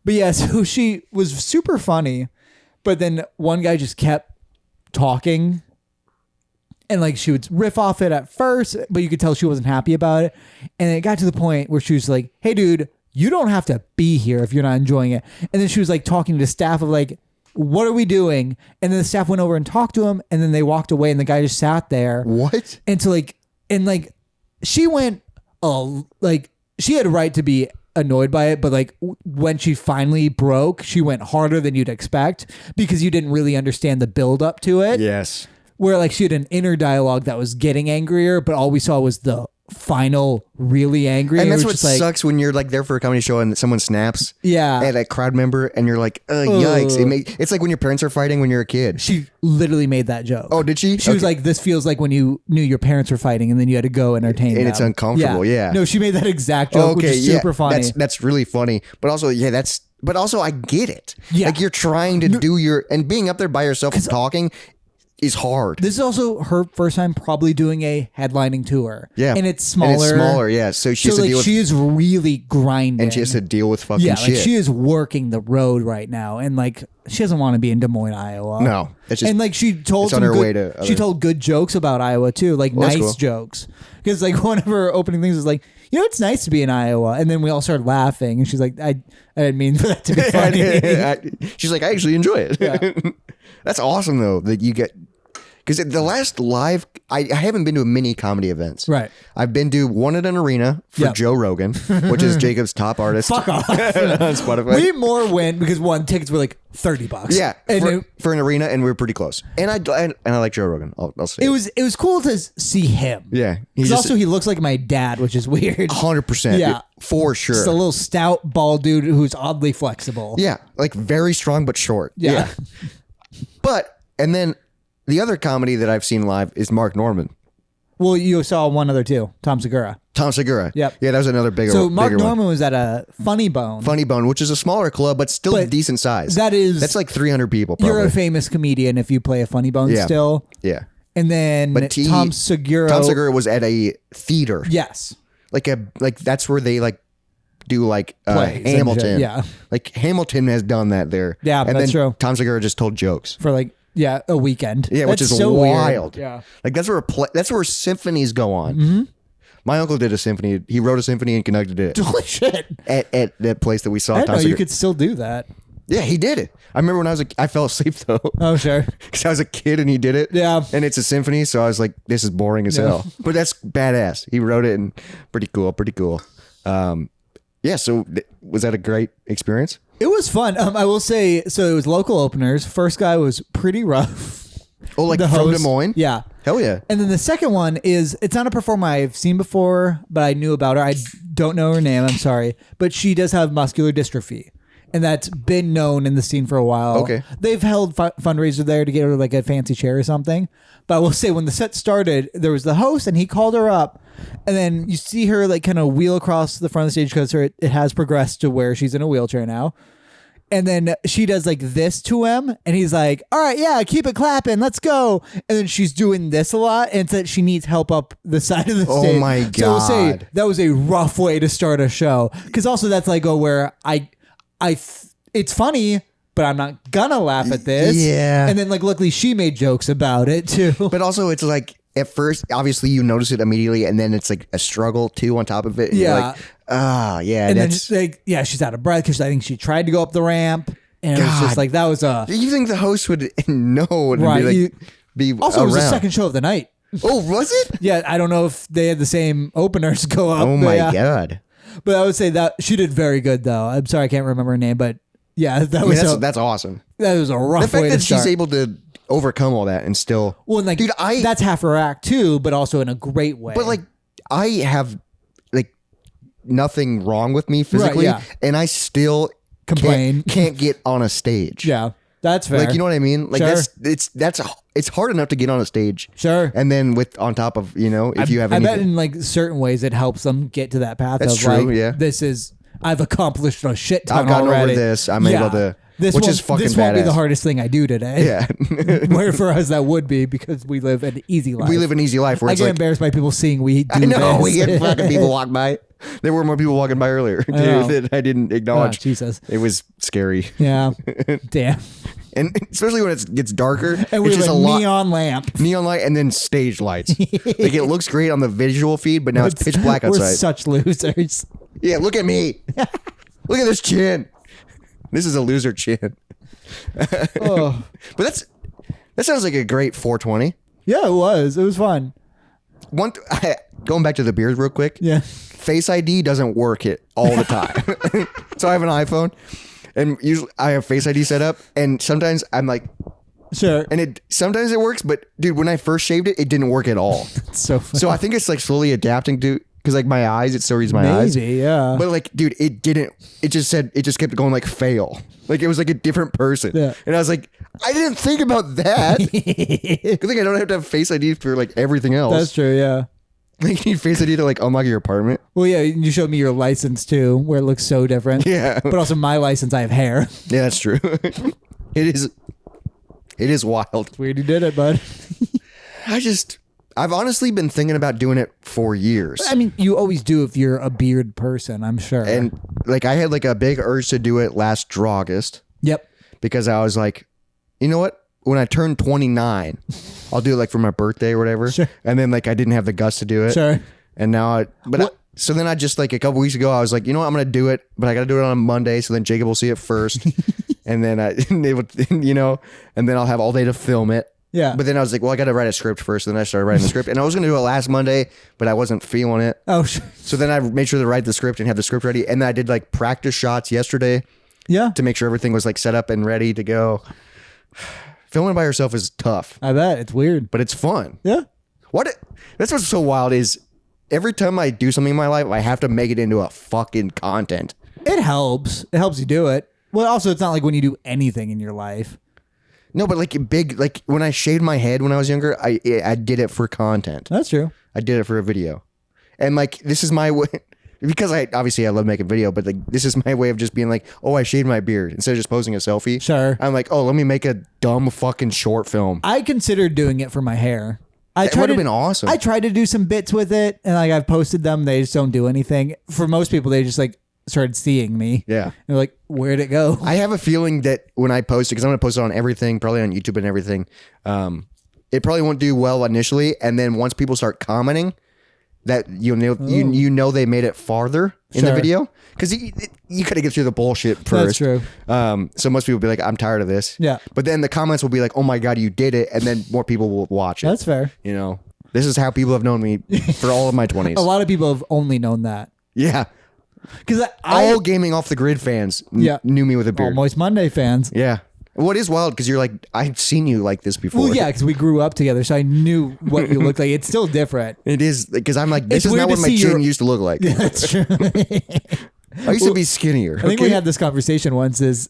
Speaker 2: But yeah, so she was super funny, but then one guy just kept talking, and like she would riff off it at first, but you could tell she wasn't happy about it. And it got to the point where she was like, hey dude, you don't have to be here if you're not enjoying it. And then she was like talking to the staff of like, what are we doing? And then the staff went over and talked to him, and then they walked away, and the guy just sat there.
Speaker 1: What?
Speaker 2: And she went, like she had a right to be annoyed by it, but like when she finally broke, she went harder than you'd expect because you didn't really understand the build up to it.
Speaker 1: Yes.
Speaker 2: Where like she had an inner dialogue that was getting angrier, but all we saw was the final really angry.
Speaker 1: And that's what sucks when you're like there for a comedy show and someone snaps at a crowd member and you're like, yikes. It's like when your parents are fighting when you're a kid.
Speaker 2: She literally made that joke.
Speaker 1: Oh, did she?
Speaker 2: She was like, this feels like when you knew your parents were fighting and then you had to go entertain them.
Speaker 1: And it's uncomfortable, yeah.
Speaker 2: No, she made that exact joke, which is super funny.
Speaker 1: That's really funny. But also, but also I get it.
Speaker 2: Yeah.
Speaker 1: Like you're trying to do and being up there by yourself and talking is hard.
Speaker 2: This is also her first time probably doing a headlining tour.
Speaker 1: Yeah.
Speaker 2: And it's smaller.
Speaker 1: Yeah. So she has to deal with...
Speaker 2: she is really grinding.
Speaker 1: And she has to deal with fucking shit.
Speaker 2: Like she is working the road right now. And like, she doesn't want to be in Des Moines, Iowa.
Speaker 1: No. It's just...
Speaker 2: And like, she told
Speaker 1: it's on her way to...
Speaker 2: She told good jokes about Iowa too. Like nice jokes. Because like one of her opening things was like, it's nice to be in Iowa. And then we all started laughing. And she's like, I didn't mean for that to be funny.
Speaker 1: She's like, I actually enjoy it.
Speaker 2: Yeah.
Speaker 1: That's awesome though that you get. Because the last live, I haven't been to many comedy events.
Speaker 2: Right.
Speaker 1: I've been to one at an arena for Joe Rogan, which is Jacob's top artist.
Speaker 2: Fuck off.
Speaker 1: On Spotify.
Speaker 2: We more went because tickets were like $30.
Speaker 1: Yeah, for an arena, and we were pretty close. And I like Joe Rogan. I'll say
Speaker 2: it was cool to see him.
Speaker 1: Yeah,
Speaker 2: Also, he looks like my dad, which is weird.
Speaker 1: 100%.
Speaker 2: Yeah,
Speaker 1: for sure.
Speaker 2: Just a little stout, bald dude who's oddly flexible.
Speaker 1: Yeah, like very strong but short. Yeah. And then the other comedy that I've seen live is Mark Norman.
Speaker 2: Well, you saw one other too, Tom Segura.
Speaker 1: Yep. Yeah, that was another bigger one.
Speaker 2: So Mark Norman was at a Funny Bone.
Speaker 1: Funny Bone, which is a smaller club, but still decent size. That's like 300 people, probably.
Speaker 2: You're a famous comedian if you play a Funny Bone still.
Speaker 1: Yeah.
Speaker 2: And then Tom Segura
Speaker 1: was at a theater.
Speaker 2: Yes.
Speaker 1: Like that's where they like do like Hamilton.
Speaker 2: Yeah.
Speaker 1: Like Hamilton has done that there.
Speaker 2: Yeah,
Speaker 1: and
Speaker 2: that's
Speaker 1: then
Speaker 2: true.
Speaker 1: Tom Segura just told jokes.
Speaker 2: For like a weekend.
Speaker 1: Yeah, which is
Speaker 2: so
Speaker 1: wild.
Speaker 2: Weird. Yeah.
Speaker 1: Like that's where symphonies go on.
Speaker 2: Mm-hmm.
Speaker 1: My uncle did a symphony. He wrote a symphony and conducted it.
Speaker 2: Holy shit.
Speaker 1: At that place that we saw.
Speaker 2: I didn't know you could still do that.
Speaker 1: Yeah, he did it. I remember when I fell asleep though.
Speaker 2: Oh, sure.
Speaker 1: Because I was a kid and he did it.
Speaker 2: Yeah.
Speaker 1: And it's a symphony, so I was like, this is boring as hell. But that's badass. He wrote it and pretty cool. Yeah, so was that a great experience?
Speaker 2: It was fun. I will say, so it was local openers. First guy was pretty rough.
Speaker 1: Oh, like
Speaker 2: the
Speaker 1: from
Speaker 2: host,
Speaker 1: Des Moines?
Speaker 2: Yeah.
Speaker 1: Hell yeah.
Speaker 2: And then the second one it's not a performer I've seen before, but I knew about her. I don't know her name, I'm sorry. But she does have muscular dystrophy. And that's been known in the scene for a while.
Speaker 1: Okay.
Speaker 2: They've held fundraiser there to get her like a fancy chair or something. But I will say when the set started, there was the host and he called her up. And then you see her like kind of wheel across the front of the stage because it has progressed to where she's in a wheelchair now. And then she does like this to him. And he's like, all right, yeah, keep it clapping. Let's go. And then she's doing this a lot. And it's that she needs help up the side of the stage.
Speaker 1: Oh my God.
Speaker 2: So I will say that was a rough way to start a show. Because also that's like where it's funny, but I'm not gonna laugh at this.
Speaker 1: Yeah.
Speaker 2: And then like luckily she made jokes about it too.
Speaker 1: But also it's like at first, obviously you notice it immediately, and then it's like a struggle too on top of it. And
Speaker 2: yeah.
Speaker 1: You're like, yeah.
Speaker 2: And that's then like, she's out of breath because I think she tried to go up the ramp, and it was just like that was a.
Speaker 1: You think the host would know and
Speaker 2: right?
Speaker 1: Be
Speaker 2: also,
Speaker 1: around.
Speaker 2: It was the second show of the night.
Speaker 1: Oh, was it?
Speaker 2: Yeah, I don't know if they had the same openers go up.
Speaker 1: Oh my God!
Speaker 2: But I would say that she did very good though. I'm sorry I can't remember her name, but yeah,
Speaker 1: that's awesome.
Speaker 2: That was a rough way to start.
Speaker 1: The fact that she's able to overcome all that and still
Speaker 2: like, dude, that's half her act too, but also in a great way.
Speaker 1: But like, I have like nothing wrong with me physically,
Speaker 2: right, yeah.
Speaker 1: And I still
Speaker 2: complain,
Speaker 1: can't get on a stage.
Speaker 2: Yeah, that's fair.
Speaker 1: Like, you know what I mean? Like
Speaker 2: sure.
Speaker 1: it's hard enough to get on a stage.
Speaker 2: Sure.
Speaker 1: And then on top of, if you have anything.
Speaker 2: I bet in like certain ways it helps them get to that path.
Speaker 1: That's
Speaker 2: of
Speaker 1: true.
Speaker 2: Like,
Speaker 1: yeah.
Speaker 2: I've accomplished a shit ton
Speaker 1: I've gotten
Speaker 2: already.
Speaker 1: over this. I'm able to. Which is fucking
Speaker 2: This
Speaker 1: badass.
Speaker 2: won't be the hardest thing I do today.
Speaker 1: Yeah.
Speaker 2: Where for us that would be because we live an easy life.
Speaker 1: We live an easy life. Where
Speaker 2: I
Speaker 1: it's
Speaker 2: get
Speaker 1: like,
Speaker 2: embarrassed by people seeing we do
Speaker 1: I know.
Speaker 2: this.
Speaker 1: We had fucking people walk by. There were more people walking by earlier that I didn't acknowledge.
Speaker 2: Oh, Jesus.
Speaker 1: It was scary.
Speaker 2: Yeah. Damn.
Speaker 1: And especially when it gets darker.
Speaker 2: And we
Speaker 1: it's
Speaker 2: have
Speaker 1: just
Speaker 2: a
Speaker 1: lot.
Speaker 2: Neon lamp.
Speaker 1: Neon light and then stage lights. Like it looks great on the visual feed, but now it's pitch black outside.
Speaker 2: We're such losers.
Speaker 1: Yeah, look at me. Look at this chin. This is a loser chin.
Speaker 2: Oh.
Speaker 1: But that sounds like a great 420.
Speaker 2: Yeah, it was. It was fun.
Speaker 1: Going back to the beers real quick.
Speaker 2: Yeah.
Speaker 1: Face ID doesn't work it all the time. So I have an iPhone, and usually I have Face ID set up, and sometimes I'm like,
Speaker 2: sure.
Speaker 1: And sometimes it works, but dude, when I first shaved it, it didn't work at all.
Speaker 2: It's so funny.
Speaker 1: So I think it's like slowly adapting to, because like my eyes, it still reads my eyes.
Speaker 2: Maybe, yeah.
Speaker 1: But like, dude, it just kept going like fail. Like it was like a different person.
Speaker 2: Yeah.
Speaker 1: And I was like, I didn't think about that. Good thing I don't have to have Face ID for like everything else.
Speaker 2: That's true, yeah.
Speaker 1: Like you need Face ID to like unlock your apartment.
Speaker 2: Well, yeah, you showed me your license too, where it looks so different.
Speaker 1: Yeah.
Speaker 2: But also my license, I have hair.
Speaker 1: Yeah, that's true. It is wild.
Speaker 2: It's weird you did it, bud.
Speaker 1: I've honestly been thinking about doing it for years.
Speaker 2: I mean, you always do if you're a beard person, I'm sure.
Speaker 1: And like I had like a big urge to do it last August.
Speaker 2: Yep.
Speaker 1: Because I was like, you know what? when I turn 29, I'll do it like for my birthday or whatever.
Speaker 2: Sure.
Speaker 1: And then like I didn't have the guts to do it.
Speaker 2: Sure.
Speaker 1: And now so then I just like a couple weeks ago, I was like, you know what, I'm going to do it, but I got to do it on a Monday. So then Jacob will see it first. And then and then I'll have all day to film it.
Speaker 2: Yeah.
Speaker 1: But then I was like, well, I got to write a script first. And then I started writing the script. And I was going to do it last Monday, but I wasn't feeling it.
Speaker 2: Oh, sure.
Speaker 1: So then I made sure to write the script and have the script ready. And then I did like practice shots yesterday.
Speaker 2: Yeah.
Speaker 1: To make sure everything was like set up and ready to go. Filming by yourself is tough.
Speaker 2: I bet. It's weird.
Speaker 1: But it's fun.
Speaker 2: Yeah.
Speaker 1: That's what's so wild is every time I do something in my life, I have to make it into a fucking content.
Speaker 2: It helps. It helps you do it. Well, also, it's not like when you do anything in your life.
Speaker 1: No, but like big, like when I shaved my head when I was younger, I did it for content.
Speaker 2: That's true.
Speaker 1: I did it for a video. And like, this is my way, because I love making video, but like, this is my way of just being like, oh, I shaved my beard instead of just posting a selfie.
Speaker 2: Sure.
Speaker 1: I'm like, oh, let me make a dumb fucking short film.
Speaker 2: I considered doing it for my hair.
Speaker 1: That would have been awesome.
Speaker 2: I tried to do some bits with it, and like I've posted them. They just don't do anything. For most people, they just like started seeing me.
Speaker 1: Yeah.
Speaker 2: They're like, where'd it go?
Speaker 1: I have a feeling that when I post it, because I'm going to post it on everything, probably on YouTube and everything, it probably won't do well initially. And then once people start commenting, that you know they made it farther in the video. Because you got to get through the bullshit first.
Speaker 2: That's true.
Speaker 1: So most people will be like, I'm tired of this.
Speaker 2: Yeah.
Speaker 1: But then the comments will be like, oh my God, you did it. And then more people will watch it.
Speaker 2: That's fair.
Speaker 1: You know, this is how people have known me for all of my 20s.
Speaker 2: A lot of people have only known that.
Speaker 1: Yeah.
Speaker 2: Because
Speaker 1: all gaming off the grid fans knew me with a beard.
Speaker 2: All Moist Monday fans.
Speaker 1: Yeah. What is wild, because you're like, I've seen you like this before.
Speaker 2: Well, yeah, because we grew up together, so I knew what you looked like. It's still different.
Speaker 1: It is, because I'm like, this is not what my chin used to look like.
Speaker 2: Yeah, that's true.
Speaker 1: I used to be skinnier.
Speaker 2: I think we had this conversation once is,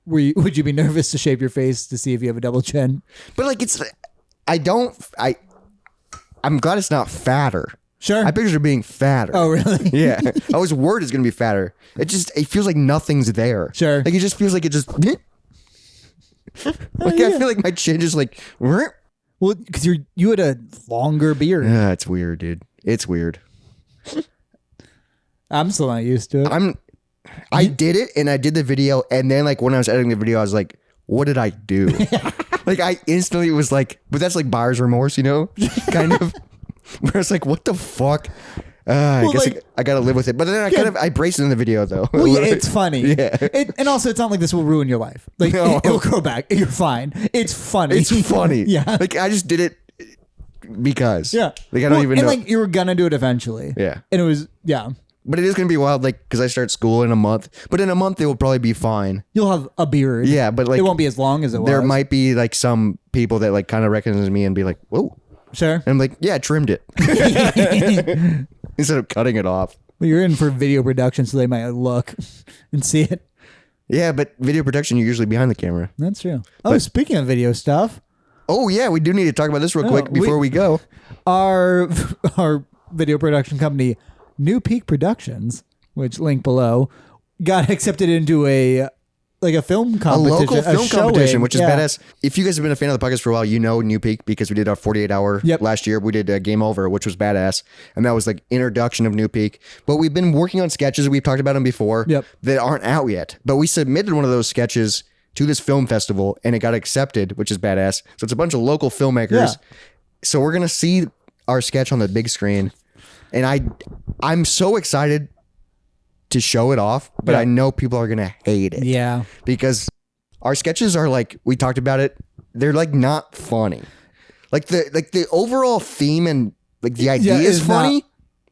Speaker 2: would you be nervous to shape your face to see if you have a double chin?
Speaker 1: But like, I'm glad it's not fatter.
Speaker 2: Sure.
Speaker 1: I picture it being fatter.
Speaker 2: Oh, really?
Speaker 1: Yeah. I was worried it's going to be fatter. It feels like nothing's there.
Speaker 2: Sure.
Speaker 1: Like it just feels like it just... I feel like my chin just like...
Speaker 2: Well, because you had a longer beard.
Speaker 1: Yeah, it's weird, dude. It's weird.
Speaker 2: I'm still not used to it.
Speaker 1: I did it, and I did the video, and then like when I was editing the video, I was like, what did I do? Like I instantly was like, but that's like buyer's remorse, you know? Kind of. Where it's like, what the fuck? I guess like, I gotta live with it. But then I braced it in the video though.
Speaker 2: Well, yeah, it's funny.
Speaker 1: Yeah.
Speaker 2: And also, it's not like this will ruin your life. Like
Speaker 1: no.
Speaker 2: It'll grow back. You're fine. It's funny.
Speaker 1: It's funny.
Speaker 2: Yeah.
Speaker 1: Like I just did it because.
Speaker 2: Yeah.
Speaker 1: Like I don't even know.
Speaker 2: And like you were gonna do it eventually.
Speaker 1: Yeah.
Speaker 2: And it was
Speaker 1: But it is gonna be wild, like because I start school in a month. But in a month it will probably be fine.
Speaker 2: You'll have a beard.
Speaker 1: Yeah, but like
Speaker 2: it won't be as long as it was.
Speaker 1: There might be like some people that like kind of recognize me and be like, whoa.
Speaker 2: Sure.
Speaker 1: And I'm like, yeah, I trimmed it. Instead of cutting it off.
Speaker 2: Well, you're in for video production, so they might look and see it.
Speaker 1: Yeah, but video production, you're usually behind the camera.
Speaker 2: That's true. Oh, speaking of video stuff.
Speaker 1: Oh, yeah, we do need to talk about this real quick before we go.
Speaker 2: Our video production company, New Peak Productions, which link below, got accepted into a film competition.
Speaker 1: A local film competition, which is
Speaker 2: yeah.
Speaker 1: badass. If you guys have been a fan of the podcast for a while, you know New Peak because we did our 48-hour last year. We did Game Over, which was badass. And that was like introduction of New Peak. But we've been working on sketches. We've talked about them before that aren't out yet. But we submitted one of those sketches to this film festival and it got accepted, which is badass. So it's a bunch of local filmmakers. Yeah. So we're going to see our sketch on the big screen. And I'm so excited to show it off, but I know people are gonna hate it.
Speaker 2: Yeah,
Speaker 1: because our sketches are like, we talked about it, they're like not funny. Like the overall theme and like the idea is funny,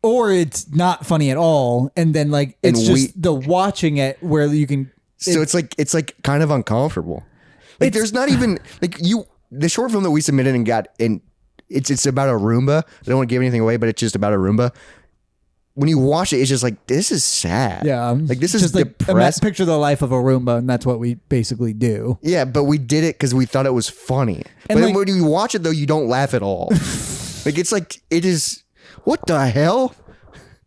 Speaker 2: or it's not funny at all, and then like it's just the watching it where you can.
Speaker 1: So it's like kind of uncomfortable. Like there's not even like the short film that we submitted and got in. It's about a Roomba. I don't want to give anything away, but it's just about a Roomba. When you watch it, it's just like, this is sad.
Speaker 2: Yeah.
Speaker 1: Like, this is
Speaker 2: just
Speaker 1: depressing.
Speaker 2: Picture the life of a Roomba, and that's what we basically do.
Speaker 1: Yeah, but we did it because we thought it was funny.
Speaker 2: And
Speaker 1: but when you watch it, though, you don't laugh at all. Like, it is, what the hell?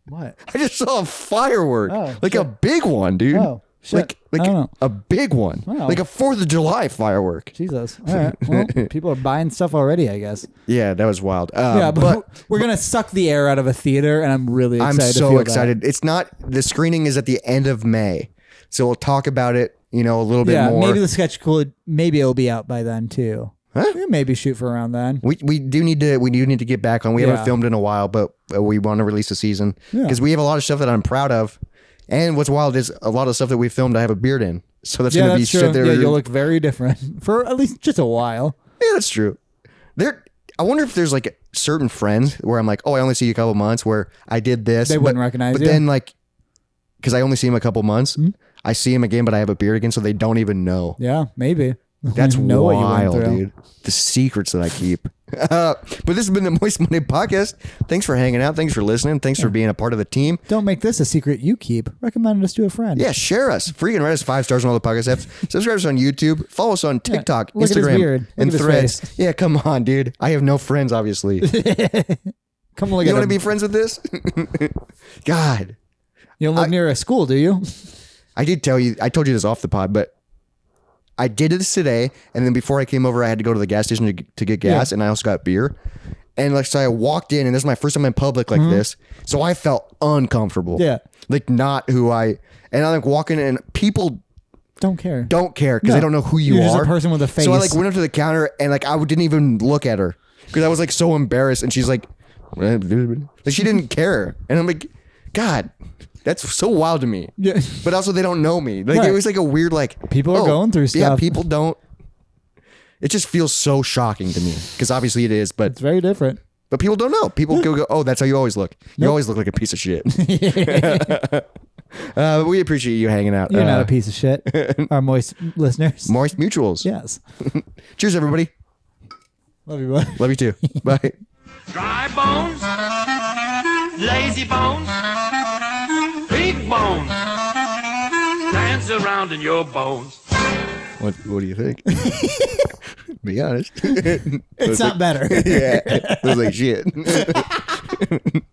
Speaker 2: What?
Speaker 1: I just saw a firework.
Speaker 2: Oh,
Speaker 1: like a big one, dude.
Speaker 2: Oh, shit.
Speaker 1: Like a big one.
Speaker 2: Wow.
Speaker 1: Like a 4th of July firework.
Speaker 2: Jesus. All right. Well, people are buying stuff already, I guess.
Speaker 1: Yeah, that was wild.
Speaker 2: Yeah, but we're going to suck the air out of a theater, and I'm really excited.
Speaker 1: I'm so excited. It's not, the screening is at the end of May. So we'll talk about it, a little bit more.
Speaker 2: Maybe the sketch maybe it'll be out by then too.
Speaker 1: Huh?
Speaker 2: Yeah, maybe shoot for around then.
Speaker 1: We do need to get back on. We haven't filmed in a while, but we want to release a season because we have a lot of stuff that I'm proud of. And what's wild is a lot of stuff that we filmed I have a beard in. So that's going to be shit there.
Speaker 2: Yeah, you'll look very different for at least just a while.
Speaker 1: Yeah, that's true. I wonder if there's like certain friends where I'm like, oh, I only see you a couple months where I did this.
Speaker 2: They wouldn't recognize you.
Speaker 1: But then like, because I only see him a couple months, I see him again, but I have a beard again, so they don't even know.
Speaker 2: Yeah, maybe.
Speaker 1: That's wild, dude. The secrets that I keep. But this has been the Moist Monday podcast. Thanks for hanging out. Thanks for listening. Thanks for being a part of the team.
Speaker 2: Don't make this a secret you keep. Recommend us to a friend.
Speaker 1: Yeah, share us. Freaking write us 5 stars on all the podcast apps. Subscribe us on YouTube. Follow us on TikTok, Instagram, and Threads. Yeah, come on, dude. I have no friends, obviously.
Speaker 2: Come look
Speaker 1: you
Speaker 2: at
Speaker 1: want to be friends with this? God.
Speaker 2: You don't live near a school, do you?
Speaker 1: I told you this off the pod, but I did this today, and then before I came over, I had to go to the gas station to get gas, and I also got beer. And like, so I walked in, and this is my first time in public like this, so I felt uncomfortable.
Speaker 2: Yeah,
Speaker 1: like not who I. And I'm like walking, and people
Speaker 2: don't care
Speaker 1: because they don't know who you
Speaker 2: You're
Speaker 1: are.
Speaker 2: Just a person with a face.
Speaker 1: So I like went up to the counter, and like I didn't even look at her because I was like so embarrassed, and she's like she didn't care, and I'm like, God. That's so wild to me.
Speaker 2: Yeah.
Speaker 1: But also they don't know me. Like it was like a weird like
Speaker 2: people are going through stuff.
Speaker 1: Yeah, people don't. It just feels so shocking to me because obviously it is, but
Speaker 2: it's very different.
Speaker 1: But people don't know. People go, oh, that's how you always look. You always look like a piece of shit. We appreciate you hanging out.
Speaker 2: You're not a piece of shit. Our moist listeners.
Speaker 1: Moist mutuals.
Speaker 2: Yes.
Speaker 1: Cheers, everybody.
Speaker 2: Love you, bud.
Speaker 1: Love you too. Bye.
Speaker 3: Dry bones, lazy bones, big bones, dance around in your bones.
Speaker 1: What do you think? Be honest.
Speaker 2: It's not
Speaker 1: like,
Speaker 2: better.
Speaker 1: Yeah. It was like shit.